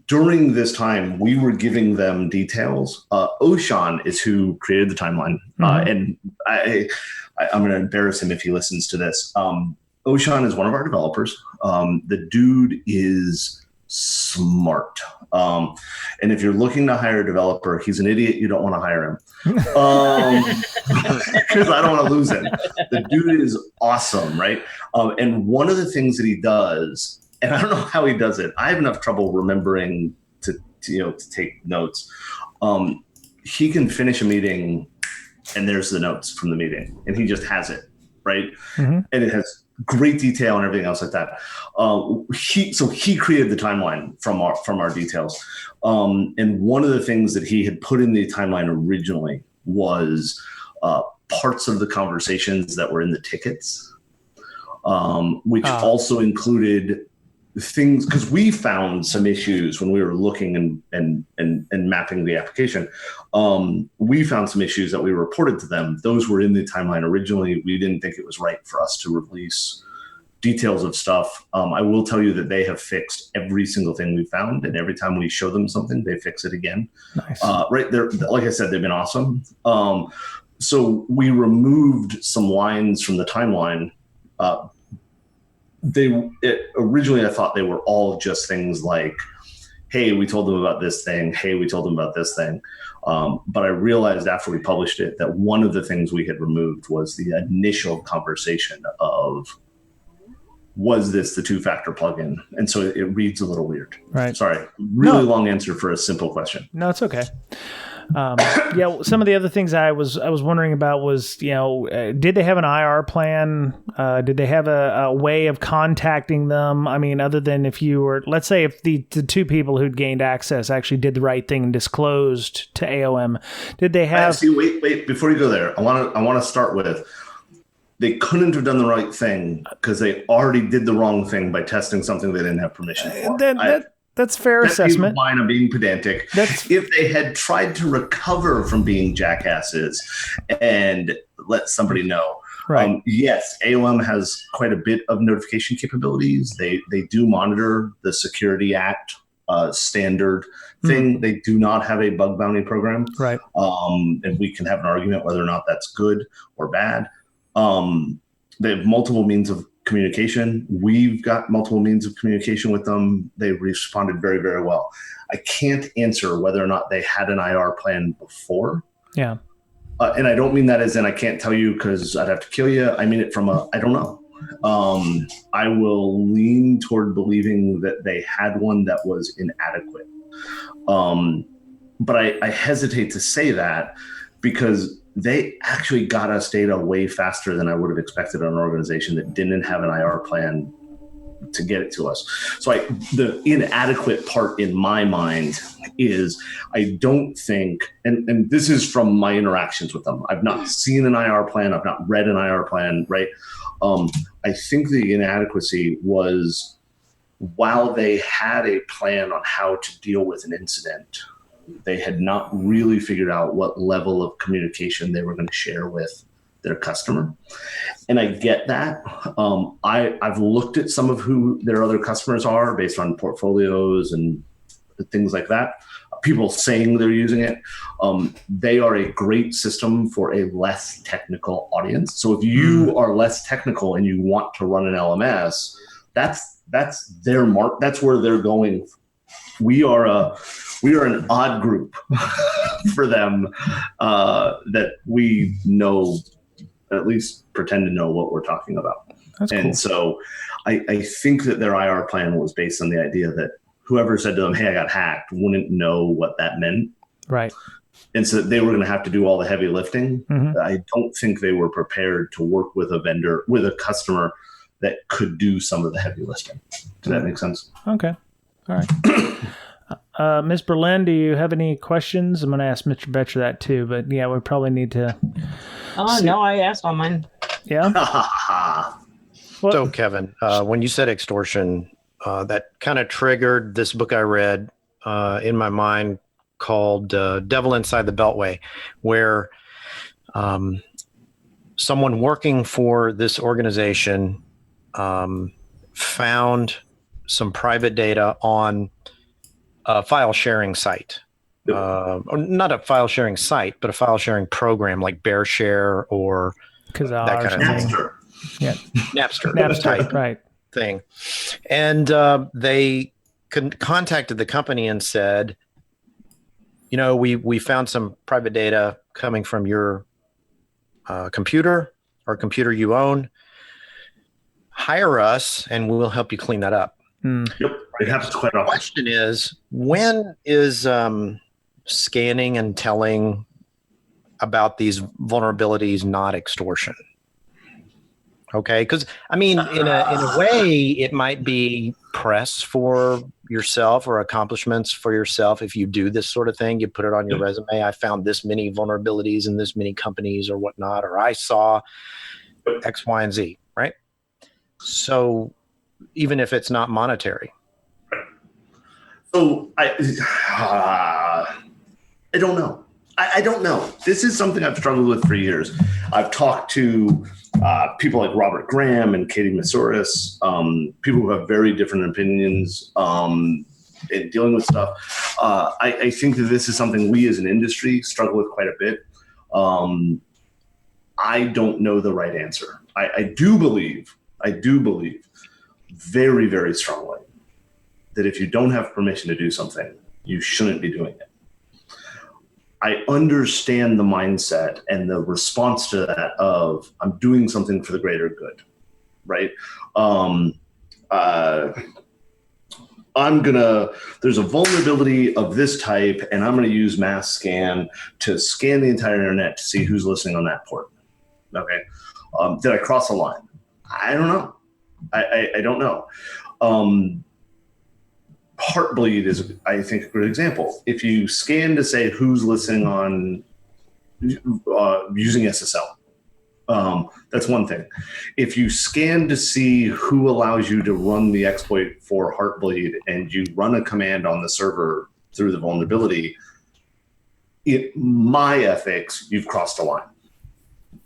During this time, we were giving them details. Oshan is who created the timeline. And I'm going to embarrass him if he listens to this. Oshan is one of our developers. The dude is smart. And if you're looking to hire a developer, he's an idiot. You don't want to hire him. Because I don't want to lose him. The dude is awesome, right? And one of the things that he does, and I don't know how he does it, I have enough trouble remembering to take notes. He can finish a meeting and there's the notes from the meeting, and he just has it, right? And it has great detail and everything else like that. He created the timeline from our details. And one of the things that he had put in the timeline originally was parts of the conversations that were in the tickets, which also included things, because we found some issues when we were looking and mapping the application. We found some issues that we reported to them. Those were in the timeline originally. We didn't think it was right for us to release details of stuff. I will tell you that they have fixed every single thing we found, and every time we show them something, they fix it again. Nice. Right there, like I said, they've been awesome. So we removed some lines from the timeline. Originally I thought they were all just things like, hey, we told them about this thing. Hey, we told them about this thing. But I realized after we published it that one of the things we had removed was the initial conversation of, was this the two-factor plugin? And so it reads a little weird. Right. Sorry, really long answer for a simple question. No, it's okay. Some of the other things I was wondering about was, did they have an IR plan? Did they have a way of contacting them? I mean, other than if you were, let's say if the two people who'd gained access actually did the right thing and disclosed to AoM, did they have... Wait, before you go there, I want to start with, they couldn't have done the right thing because they already did the wrong thing by testing something they didn't have permission for. That's fair assessment. Fine, I'm being pedantic. If they had tried to recover from being jackasses and let somebody know, right? Yes, AoM has quite a bit of notification capabilities. They do monitor the Security Act standard thing. They do not have a bug bounty program, right? And we can have an argument whether or not that's good or bad. They have multiple means of communication. We've got multiple means of communication with them. They responded very, very well. I can't answer whether or not they had an IR plan before. Yeah. And I don't mean that as in I can't tell you because I'd have to kill you. I mean it from I don't know. I will lean toward believing that they had one that was inadequate. But I hesitate to say that because they actually got us data way faster than I would have expected on an organization that didn't have an IR plan to get it to us. So the inadequate part in my mind is I don't think, and this is from my interactions with them, I've not seen an IR plan, I've not read an IR plan, right? I think the inadequacy was while they had a plan on how to deal with an incident, they had not really figured out what level of communication they were going to share with their customer. And I get that. I've looked at some of who their other customers are based on portfolios and things like that. People saying they're using it. They are a great system for a less technical audience. So if you are less technical and you want to run an LMS, that's their mark. That's where they're going. We are an odd group for them that we know, at least pretend to know what we're talking about. That's cool. And so I think that their IR plan was based on the idea that whoever said to them, hey, I got hacked, wouldn't know what that meant. Right. And so they were going to have to do all the heavy lifting. Mm-hmm. I don't think they were prepared to work with a vendor, with a customer that could do some of the heavy lifting. Does that make sense? Okay. All right. Ms. Berlin, do you have any questions? I'm going to ask Mr. Betcher that too, but yeah, we probably need to. No, I asked on mine. Yeah. So, Kevin, when you said extortion, that kind of triggered this book I read in my mind called Devil Inside the Beltway, where someone working for this organization found some private data on a file sharing site. Or not a file sharing site, but a file sharing program like BearShare or that kind of thing. Napster. Yeah. Napster type right. thing. And they contacted the company and said, we found some private data coming from your computer or computer you own. Hire us and we'll help you clean that up. Yep. It happens quite often. The question is, when is scanning and telling about these vulnerabilities not extortion? Okay, because I mean, in a way, it might be press for yourself or accomplishments for yourself. If you do this sort of thing, you put it on your resume. I found this many vulnerabilities in this many companies or whatnot, or I saw X, Y, and Z, right? So even if it's not monetary. So I don't know. I don't know. This is something I've struggled with for years. I've talked to people like Robert Graham and Katie Masouras, people who have very different opinions in dealing with stuff. I think that this is something we as an industry struggle with quite a bit. I don't know the right answer. I do believe very, very strongly that if you don't have permission to do something, you shouldn't be doing it. I understand the mindset and the response to that of I'm doing something for the greater good, right? there's a vulnerability of this type, and I'm going to use mass scan to scan the entire internet to see who's listening on that port. Okay. Did I cross a line? I don't know. I don't know. Heartbleed is, I think, a good example. If you scan to say who's listening on using SSL, that's one thing. If you scan to see who allows you to run the exploit for Heartbleed and you run a command on the server through the vulnerability, in my ethics, you've crossed a line.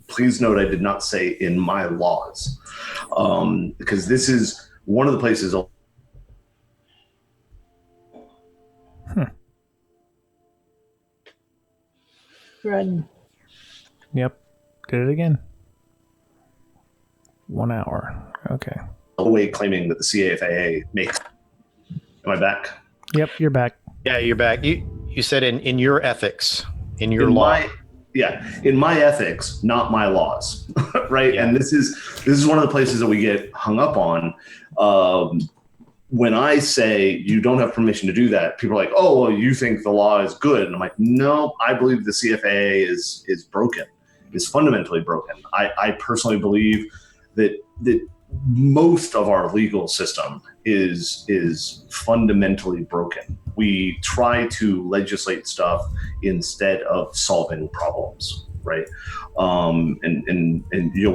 Please note I did not say in my laws, because this is one of the places. Good. Yep. Did it again. 1 hour. Okay. Way claiming that the CAFAA makes. Am I back? Yep, you're back. Yeah, you're back. You said in your ethics, in your law. In my ethics, not my laws, right? Yeah. And this is one of the places that we get hung up on. When I say you don't have permission to do that, people are like, "Oh, well, you think the law is good?" And I'm like, "No, I believe the CFAA is broken, is fundamentally broken." I personally believe that most of our legal system is fundamentally broken. We try to legislate stuff instead of solving problems, right? And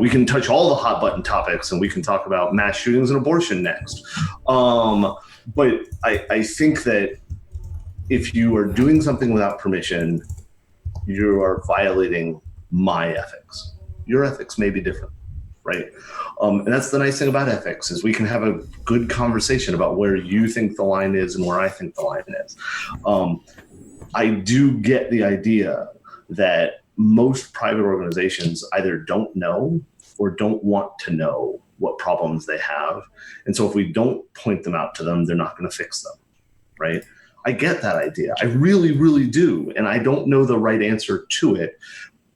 we can touch all the hot button topics, and we can talk about mass shootings and abortion next. But I think that if you are doing something without permission, you are violating my ethics. Your ethics may be different, right? And that's the nice thing about ethics, is we can have a good conversation about where you think the line is and where I think the line is. I do get the idea that most private organizations either don't know or don't want to know what problems they have. And so if we don't point them out to them, they're not going to fix them, right? I get that idea. I really, really do. And I don't know the right answer to it,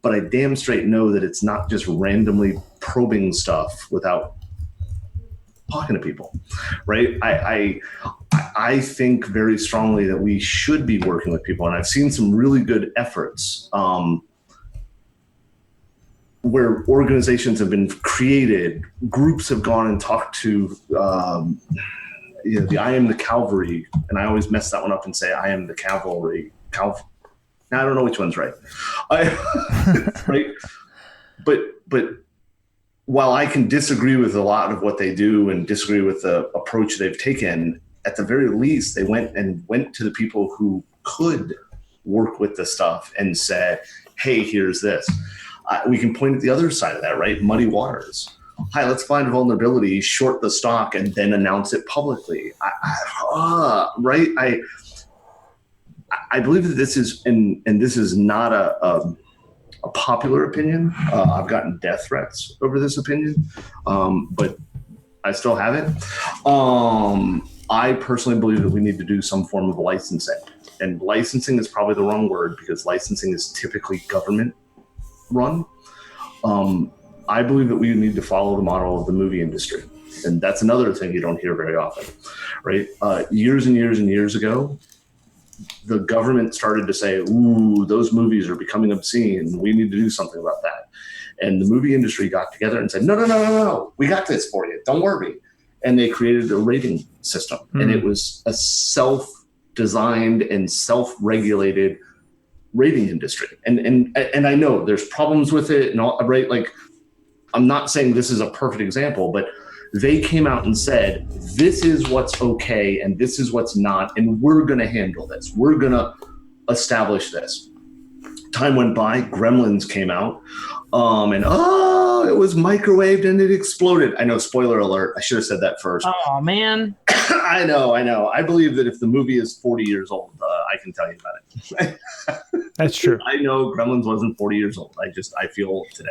but I damn straight know that it's not just randomly probing stuff without talking to people, right? I think very strongly that we should be working with people. And I've seen some really good efforts where organizations have been created, groups have gone and talked to the I am the cavalry, and I always mess that one up and say I am the cavalry. Now I don't know which one's right. Right? But while I can disagree with a lot of what they do and disagree with the approach they've taken, at the very least, they went to the people who could work with the stuff and said, hey, here's this. We can point at the other side of that, right? Muddy waters. Hi, let's find a vulnerability, short the stock, and then announce it publicly. Right? I believe that this is, and this is not a popular opinion. I've gotten death threats over this opinion, but I still have it. I personally believe that we need to do some form of licensing. And licensing is probably the wrong word, because licensing is typically government run. I believe that we need to follow the model of the movie industry. And that's another thing you don't hear very often, right? Years and years and years ago, the government started to say, ooh, those movies are becoming obscene. We need to do something about that. And the movie industry got together and said, no, we got this for you. Don't worry. And they created a rating system. And it was a self-designed and self-regulated rating industry. And I know there's problems with it and all, right? Like, I'm not saying this is a perfect example, but they came out and said, this is what's okay and this is what's not, and we're going to handle this. We're going to establish this. Time went by, Gremlins came out, and it was microwaved and it exploded. I know, spoiler alert, I should have said that first. Oh, man. I know. I believe that if the movie is 40 years old, I can tell you about it. That's true. I know Gremlins wasn't 40 years old. I feel old today.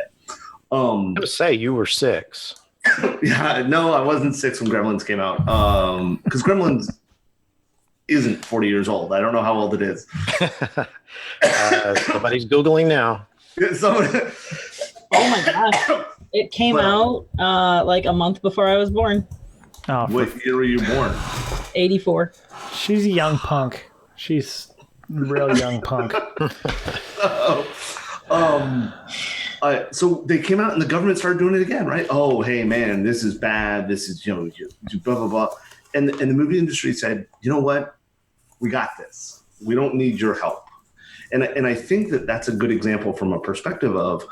I would say you were 6. Yeah, no, I wasn't 6 when Gremlins came out. Because Gremlins isn't 40 years old. I don't know how old it is. Somebody's Googling now. Oh my gosh. It came out like a month before I was born. Oh, what year were you born? 84. She's a young punk. She's a real young punk. So they came out and the government started doing it again, right? Oh, hey man, this is bad. This is, blah, blah, blah. And the movie industry said, you know what? We got this. We don't need your help. And I think that that's a good example from a perspective of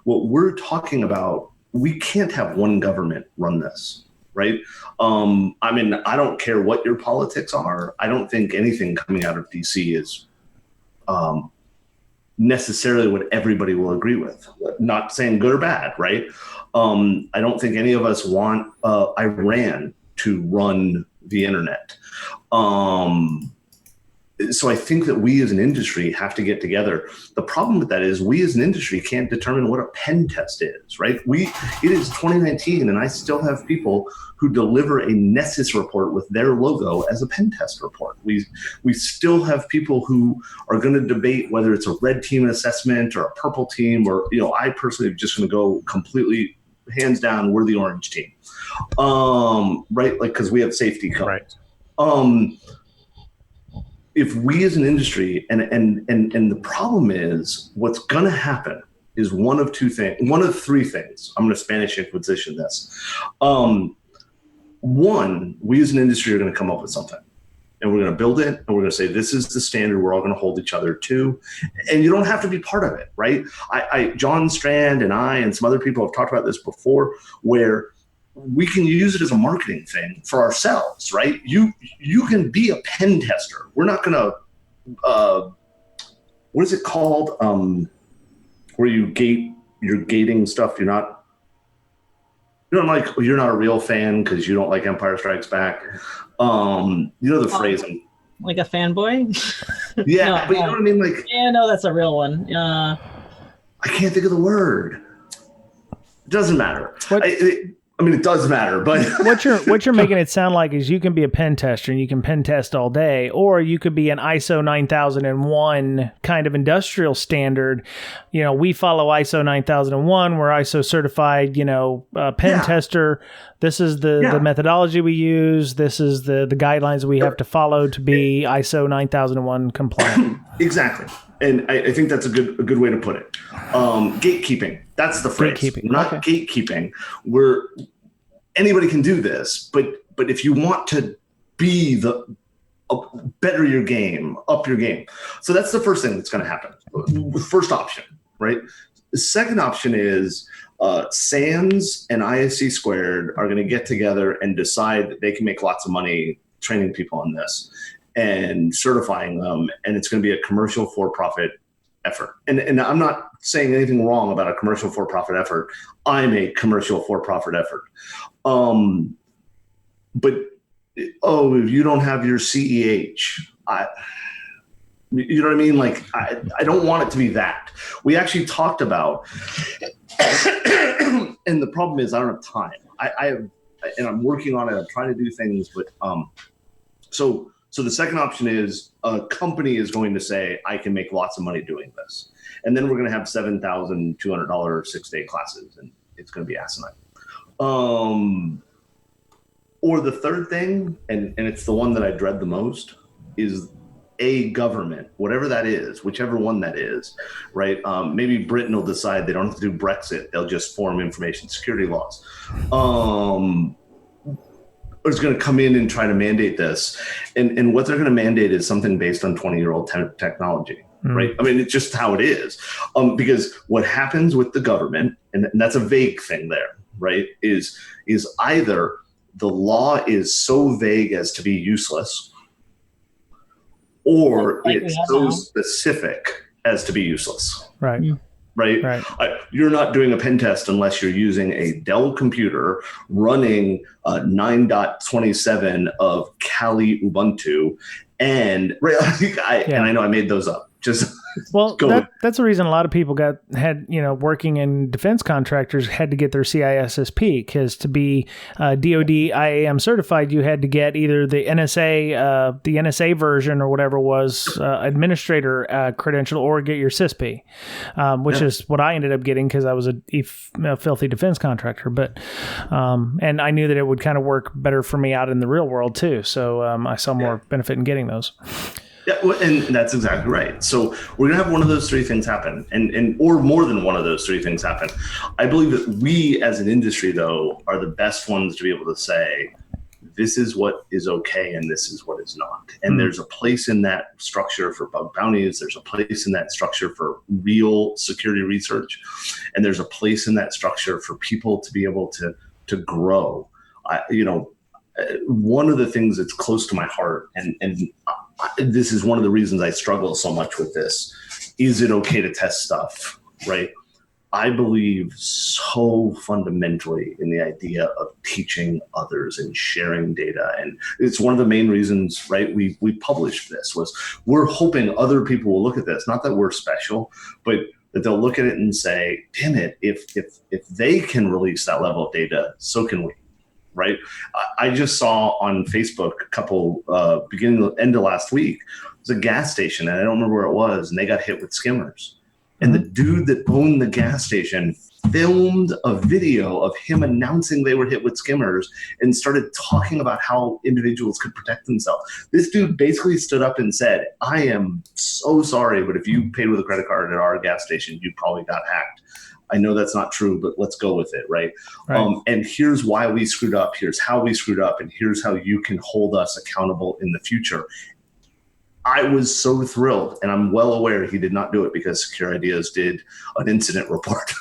what we're talking about. We can't have one government run this, right? I mean, I don't care what your politics are. I don't think anything coming out of DC is necessarily what everybody will agree with. Not saying good or bad, right? I don't think any of us want Iran to run the internet. So I think that we as an industry have to get together. The problem with that is we as an industry can't determine what a pen test is, right? It is 2019 and I still have people who deliver a Nessus report with their logo as a pen test report. We still have people who are going to debate whether it's a red team assessment or a purple team, or, I personally am just going to go completely hands down, we're the orange team. Right? Like, cause we have safety codes. Right. If we as an industry, and the problem is what's going to happen is one of three things. I'm going to Spanish Inquisition this. One, we as an industry are going to come up with something and we're going to build it and we're going to say, this is the standard we're all going to hold each other to. And you don't have to be part of it, right? John Strand and I and some other people have talked about this before, where we can use it as a marketing thing for ourselves, right? You can be a pen tester. We're not going to, what is it called? Where you're gating stuff. You're not a real fan because you don't like Empire Strikes Back. The phrase. Like a fanboy? Yeah, no, but you know what I mean? Like, yeah, no, that's a real one. I can't think of the word. It doesn't matter. I mean, it does matter, but what you're making it sound like is you can be a pen tester and you can pen test all day, or you could be an ISO 9001 kind of industrial standard. We follow ISO 9001. We're ISO certified, pen tester. This is the methodology we use. This is the guidelines we have to follow to be ISO 9001 compliant. Exactly. And I think that's a good way to put it. Gatekeeping. That's the phrase. Not gatekeeping. Where anybody can do this, but if you want to be better your game, up your game. So that's the first thing that's going to happen. First option, right? The second option is SANS and ISC Squared are going to get together and decide that they can make lots of money training people on this and certifying them, and it's going to be a commercial for-profit effort. And I'm not saying anything wrong about a commercial for-profit effort. I'm a commercial for-profit effort. But if you don't have your CEH, you know what I mean? Like, I don't want it to be that. We actually talked about, and the problem is I don't have time. And I'm working on it. I'm trying to do things, but So the second option is a company is going to say, I can make lots of money doing this. And then we're going to have $7,200 6-day classes, and it's going to be asinine. Or the third thing, and it's the one that I dread the most, is a government, whatever that is, whichever one that is, right? Maybe Britain will decide they don't have to do Brexit. They'll just form information security laws. Is going to come in and try to mandate this. And what they're going to mandate is something based on 20-year-old technology, right? I mean, it's just how it is. Because what happens with the government, and that's a vague thing there, right, is either the law is so vague as to be useless, or it's so specific as to be useless. Right. Right? You're not doing a pen test unless you're using a Dell computer running 9.27 of Kali Ubuntu. And and I know I made those up. Just Well, that's the reason a lot of people working in defense contractors had to get their CISSP, because to be DoD IAM certified, you had to get either the NSA version or whatever was administrator credential, or get your CISP, which is what I ended up getting because I was a filthy defense contractor. But and I knew that it would kind of work better for me out in the real world too. So I saw more benefit in getting those. Yeah, and that's exactly right. So we're going to have one of those three things happen, and or more than one of those three things happen. I believe that we as an industry, though, are the best ones to be able to say, this is what is okay and this is what is not. And there's a place in that structure for bug bounties. There's a place in that structure for real security research. And there's a place in that structure for people to be able to grow. One of the things that's close to my heart, and this is one of the reasons I struggle so much with this, is it okay to test stuff, right? I believe so fundamentally in the idea of teaching others and sharing data. And it's one of the main reasons, right, we published this, was we're hoping other people will look at this. Not that we're special, but that they'll look at it and say, damn it, if they can release that level of data, so can we. Right. I just saw on Facebook a couple end of last week, it was a gas station, and I don't remember where it was, and they got hit with skimmers. And the dude that owned the gas station filmed a video of him announcing they were hit with skimmers and started talking about how individuals could protect themselves. This dude basically stood up and said, I am so sorry, but if you paid with a credit card at our gas station, you probably got hacked. I know that's not true, but let's go with it, right? And here's why we screwed up. Here's how we screwed up. And here's how you can hold us accountable in the future. I was so thrilled, and I'm well aware he did not do it because Secure Ideas did an incident report,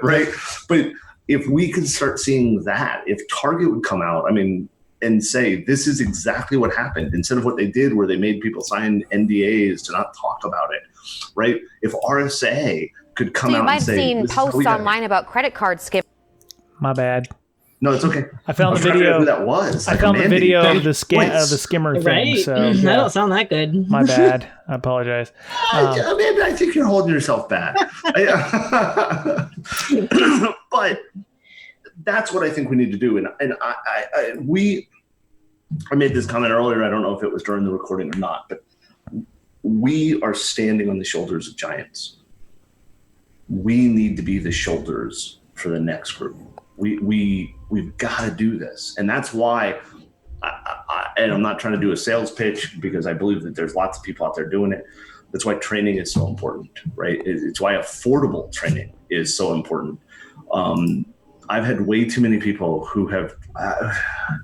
right? But if we could start seeing that, if Target would come out, and say, this is exactly what happened, instead of what they did where they made people sign NDAs to not talk about it, right? If RSA could come out and say, you might have seen posts online about credit card skip. My bad. No, it's okay. I found the video. Who that was? I found the video of the skimmer thing. Right? So That don't sound that good. My bad. I apologize. I think you're holding yourself back. But that's what I think we need to do. And I made this comment earlier. I don't know if it was during the recording or not, but we are standing on the shoulders of giants. We need to be the shoulders for the next group. We've got to do this. And that's why, and I'm not trying to do a sales pitch because I believe that there's lots of people out there doing it. That's why training is so important, right? It's why affordable training is so important. I've had way too many people who have,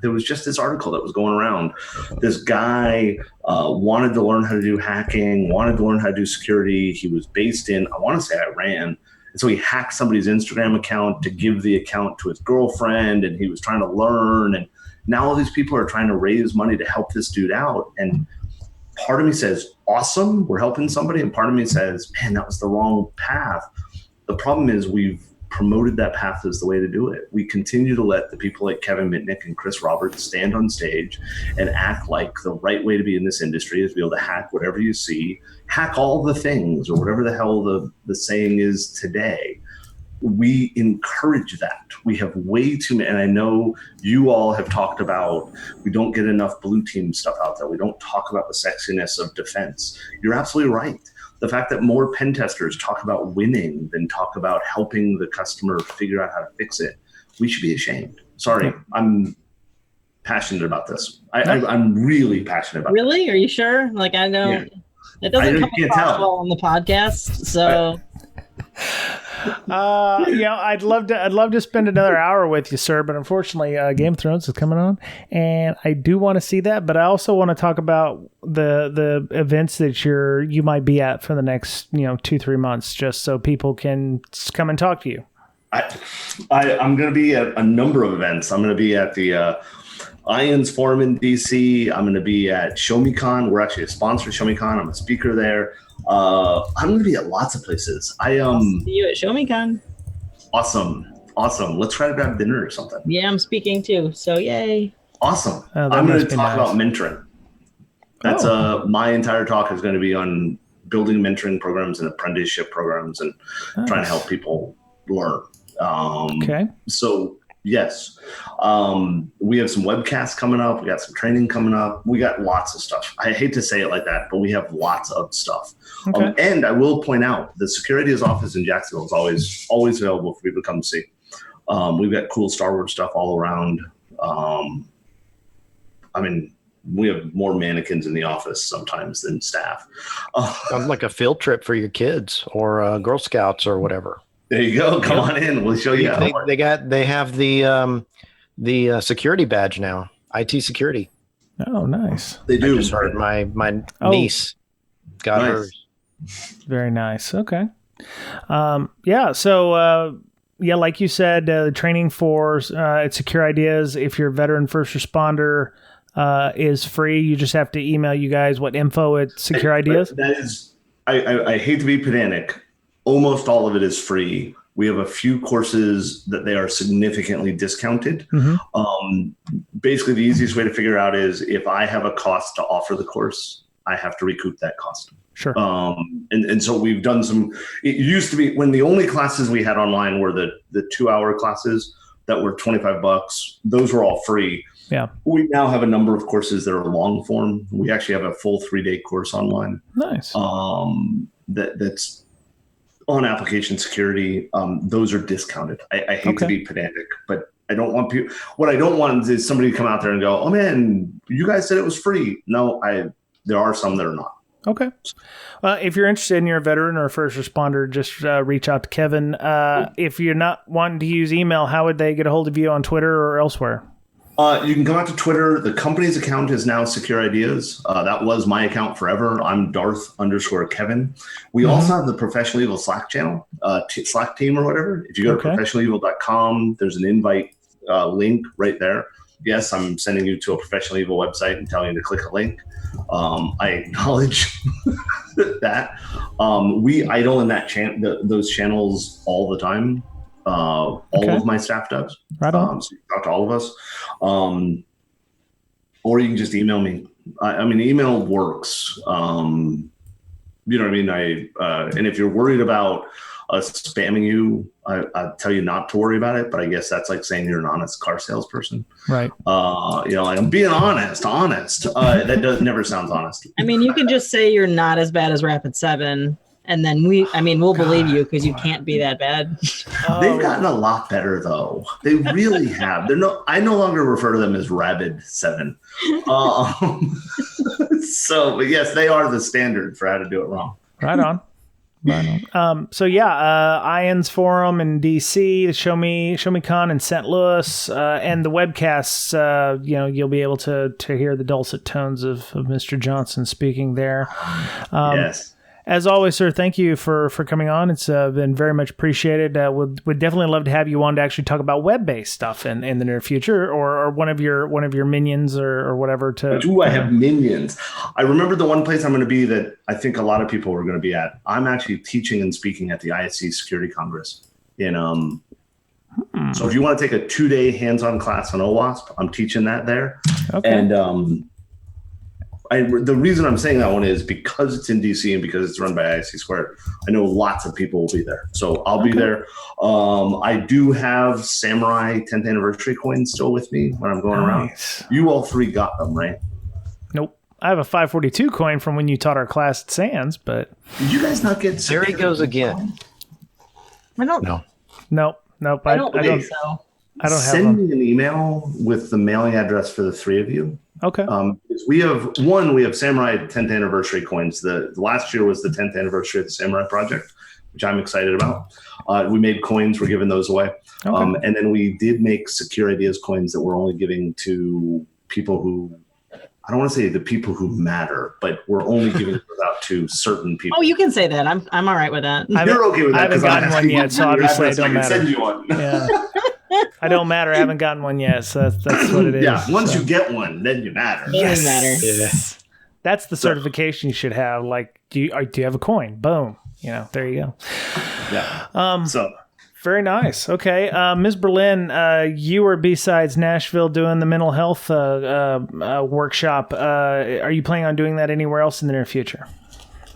there was just this article that was going around. This guy wanted to learn how to do hacking, wanted to learn how to do security. He was based in, I want to say Iran. And so he hacked somebody's Instagram account to give the account to his girlfriend, and he was trying to learn. And now all these people are trying to raise money to help this dude out. And part of me says, awesome, we're helping somebody. And part of me says, man, that was the wrong path. The problem is we've promoted that path as the way to do it. We continue to let the people like Kevin Mitnick and Chris Roberts stand on stage and act like the right way to be in this industry is to be able to hack whatever you see, hack all the things, or whatever the hell the saying is today. We encourage that. We have way too many, and I know you all have talked about, we don't get enough blue team stuff out there. We don't talk about the sexiness of defense. You're absolutely right. The fact that more pen testers talk about winning than talk about helping the customer figure out how to fix it, we should be ashamed. Sorry, I'm passionate about this. I'm really passionate about Really? Are you sure? Like, I know it doesn't come across well on the podcast, so... I'd love to spend another hour with you, sir, but unfortunately Game of Thrones is coming on and I do want to see that, but I also want to talk about the events that you might be at for the next 2-3 months, just so people can come and talk to you. I'm going to be at a number of events. I'm going to be at the IONS Forum in DC. I'm going to be at ShowMeCon. We're actually a sponsor of ShowMeCon. I'm a speaker there. I'm going to be at lots of places. See you at ShowMeCon. Awesome. Let's try to grab dinner or something. Yeah, I'm speaking too. So yay. Awesome. I'm going to talk about mentoring. That's my entire talk is going to be on building mentoring programs and apprenticeship programs and trying to help people learn. So yes, we have some webcasts coming up. We got some training coming up. We got lots of stuff. I hate to say it like that, but we have lots of stuff. And I will point out the Secure Ideas office in Jacksonville is always available for people to come see. We've got cool Star Wars stuff all around. I mean, we have more mannequins in the office sometimes than staff. Sounds like a field trip for your kids or Girl Scouts or whatever. There you go. Come on in. We'll show you. They have the security badge now. IT security. Oh, nice. They do. I just heard my niece got hers. Very nice. Okay. So like you said, the training for Secure Ideas, if you're a veteran first responder, is free. You just have to email you guys info at Secure Ideas. That is, I hate to be pedantic. Almost all of it is free. We have a few courses that they are significantly discounted. Basically, the easiest way to figure out is if I have a cost to offer the course, I have to recoup that cost. Sure. And so we've done some. It used to be when the only classes we had online were the 2-hour classes that were $25. Those were all free. Yeah. We now have a number of courses that are long form. We actually have a full 3-day course online. Nice. That's on application security. Those are discounted. I hate to be pedantic, but I don't want people. What I don't want is somebody to come out there and go, "Oh man, you guys said it was free." No, there are some that are not. Okay. If you're interested and you're a veteran or a first responder, just reach out to Kevin. If you're not wanting to use email, how would they get a hold of you on Twitter or elsewhere? You can come out to Twitter. The company's account is now Secure Ideas. That was my account forever. I'm Darth_Kevin. We also have the Professional Evil Slack channel, Slack team or whatever. If you go to professionalevil.com, there's an invite link right there. Yes, I'm sending you to a Professional Evil website and telling you to click a link. I acknowledge that. We idle in that those channels all the time. All of my staff does. Right on. So you talk to all of us. Or you can just email me. I mean, email works. You know what I mean? And if you're worried about us spamming you, I tell you not to worry about it, but I guess that's like saying you're an honest car salesperson. Right. Like I'm being honest. That never sounds honest. I mean, you can just say you're not as bad as Rapid7. And then we'll believe you because you can't be that bad. They've gotten a lot better though. They really have. I no longer refer to them as Rapid7. But yes, they are the standard for how to do it wrong. Right on. Ian's forum in DC, Show Me Con in St. Louis, and the webcasts. You'll be able to hear the dulcet tones of Mr. Johnson speaking there. Yes. As always, sir, thank you for coming on. It's been very much appreciated. Would definitely love to have you on to actually talk about web-based stuff in the near future, or one of your minions or whatever. I have minions. I remember the one place I'm going to be that I think a lot of people are going to be at. I'm actually teaching and speaking at the ISC Security Congress in So if you want to take a 2-day hands-on class on OWASP, I'm teaching that there. Okay. And the reason I'm saying that one is because it's in DC and because it's run by ISC Squared. I know lots of people will be there, so I'll be there. I do have Samurai 10th anniversary coins still with me when I'm going around. You all 3 got them, right? Nope. I have a 542 coin from when you taught our class at Sands, but did you guys not get? There he goes again. I don't know. Nope. I don't think so. I don't have Send me an email with the mailing address for the 3 of you. Okay. We have Samurai 10th anniversary coins. The last year was the 10th anniversary of the Samurai project, which I'm excited about. We made coins. We're giving those away. Okay. And then we did make Secure Ideas coins that we're only giving to people who, I don't want to say the people who matter, but we're only giving them out to certain people. Oh, you can say that. I'm all right with that. You're okay with that. I haven't gotten one yet, so obviously it don't matter. Send you one. Yeah. I don't matter. I haven't gotten one yet, so that's what it is. Yeah, once you get one, then you matter. Yes. Matter. Yes. That's the certification you should have. Like, do you have a coin? Boom. There you go. Yeah. Very nice. Okay. Ms. Berlin, you were Bsides Nashville doing the mental health workshop. Are you planning on doing that anywhere else in the near future?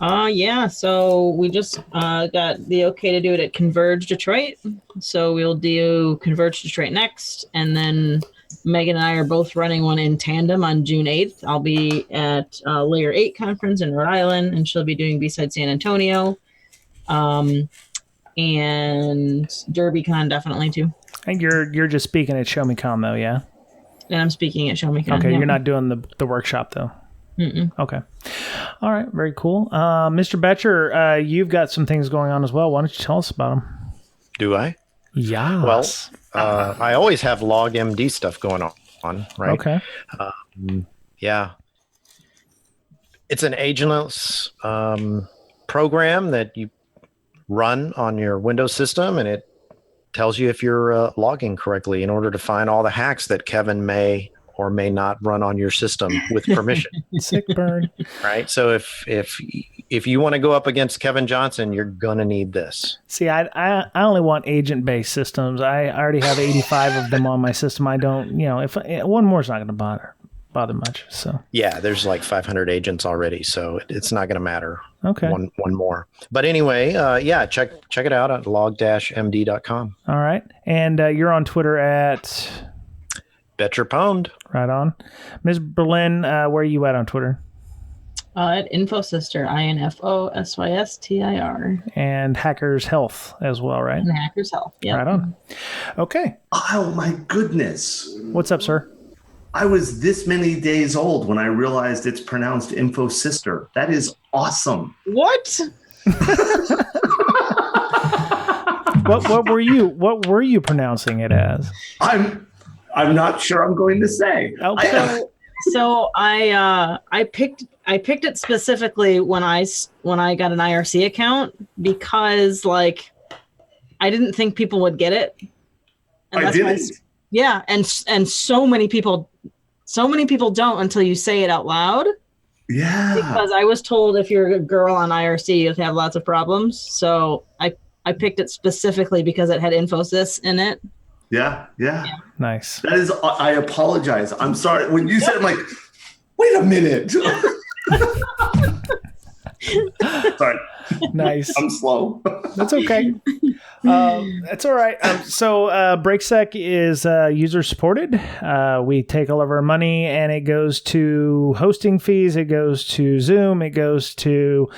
Yeah, so we just got the okay to do it at Converge Detroit. So we'll do Converge Detroit next, and then Megan and I are both running one in tandem on June 8th. I'll be at Layer 8 conference in Rhode Island, and she'll be doing Bsides San Antonio. And DerbyCon definitely too. And you're just speaking at ShowMeCon though, yeah? And I'm speaking at ShowMeCon. Okay, yeah. You're not doing the workshop though. Mm-mm. Okay. All right, very cool. Mr. Betcher, you've got some things going on as well. Why don't you tell us about them? Do I? Yeah. Well, I always have LogMD stuff going on, right? Okay. Yeah. It's an agentless program that you run on your Windows system, and it tells you if you're logging correctly in order to find all the hacks that Kevin may or may not run on your system with permission. Sick burn. Right. So if you want to go up against Kevin Johnson, you're gonna need this. See, I only want agent-based systems. I already have 85 of them on my system. I don't, if one more is not going to bother much. So yeah, there's like 500 agents already, so it's not going to matter. Okay. One more. But anyway, check it out at log-md.com. All right. And you're on Twitter at Betcher Pwned. Right on. Ms. Berlin, where are you at on Twitter? At InfoSystir, INFOSYSTIR. And Hackers Health as well, right? And Hackers Health, yeah. Right on. Okay. Oh, my goodness. What's up, sir? I was this many days old when I realized it's pronounced InfoSystir. That is awesome. What? What were you pronouncing it as? I'm not sure I'm going to say. Okay. So I picked it specifically when I got an IRC account because I didn't think people would get it. And I didn't. Yeah, and so many people don't until you say it out loud. Yeah. Because I was told if you're a girl on IRC, you'd have lots of problems. So I picked it specifically because it had Infosys in it. Yeah. Nice. That is, I apologize. I'm sorry. When you said, I'm like, wait a minute. Sorry. Nice. I'm slow. That's okay. That's all right. So Brakesec is user supported. We take all of our money and it goes to hosting fees. It goes to Zoom. It goes to,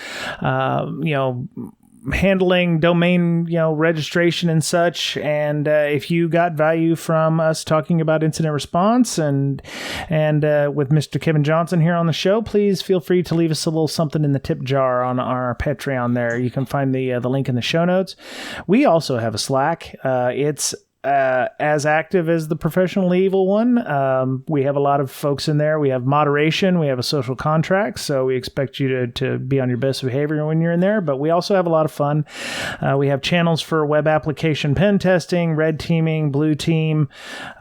handling domain, registration and such. And if you got value from us talking about incident response and with Mr. Kevin Johnson here on the show, please feel free to leave us a little something in the tip jar on our Patreon there. You can find the link in the show notes. We also have a Slack. It's as active as the Professional Evil one. We have a lot of folks in there. We have moderation. We have a social contract. So we expect you to be on your best behavior when you're in there. But we also have a lot of fun. We have channels for web application pen testing, red teaming, blue team,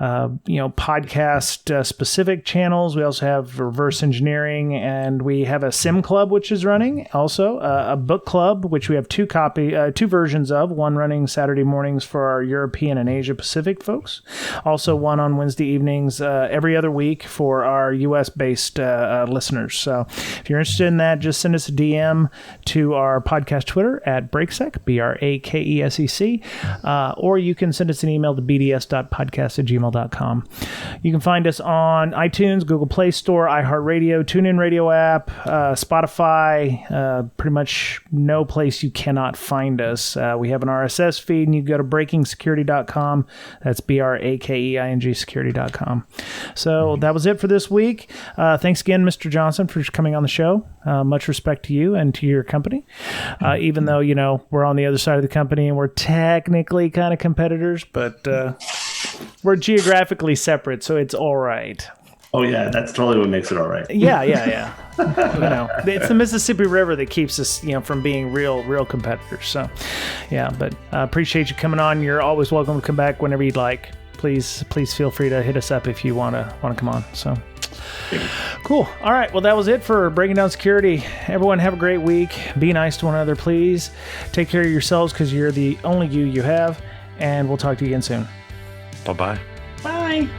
podcast specific channels. We also have reverse engineering, and we have a sim club, which is running also a book club, which we have two versions of, one running Saturday mornings for our European and Asia Pacific folks. Also one on Wednesday evenings every other week for our US based listeners. So if you're interested in that, just send us a DM to our podcast Twitter at Brakesec, BRAKESEC, or you can send us an email to bds.podcast@gmail.com. You can find us on iTunes, Google Play Store, iHeartRadio, TuneIn Radio app, Spotify, pretty much no place you cannot find us. We have an RSS feed, and you go to breakingsecurity.com. That's BRAKEING security.com. So that was it for this week. Thanks again, Mr. Johnson, for coming on the show. Much respect to you and to your company. Even though, we're on the other side of the company and we're technically kind of competitors, but we're geographically separate, so it's all right. Oh, yeah, that's totally what makes it all right. Yeah. It's the Mississippi River that keeps us, from being real competitors. So, yeah, but appreciate you coming on. You're always welcome to come back whenever you'd like. Please feel free to hit us up if you want to come on. So, cool. All right. Well, that was it for Breaking Down Security. Everyone have a great week. Be nice to one another, please. Take care of yourselves because you're the only you have. And we'll talk to you again soon. Bye-bye. Bye.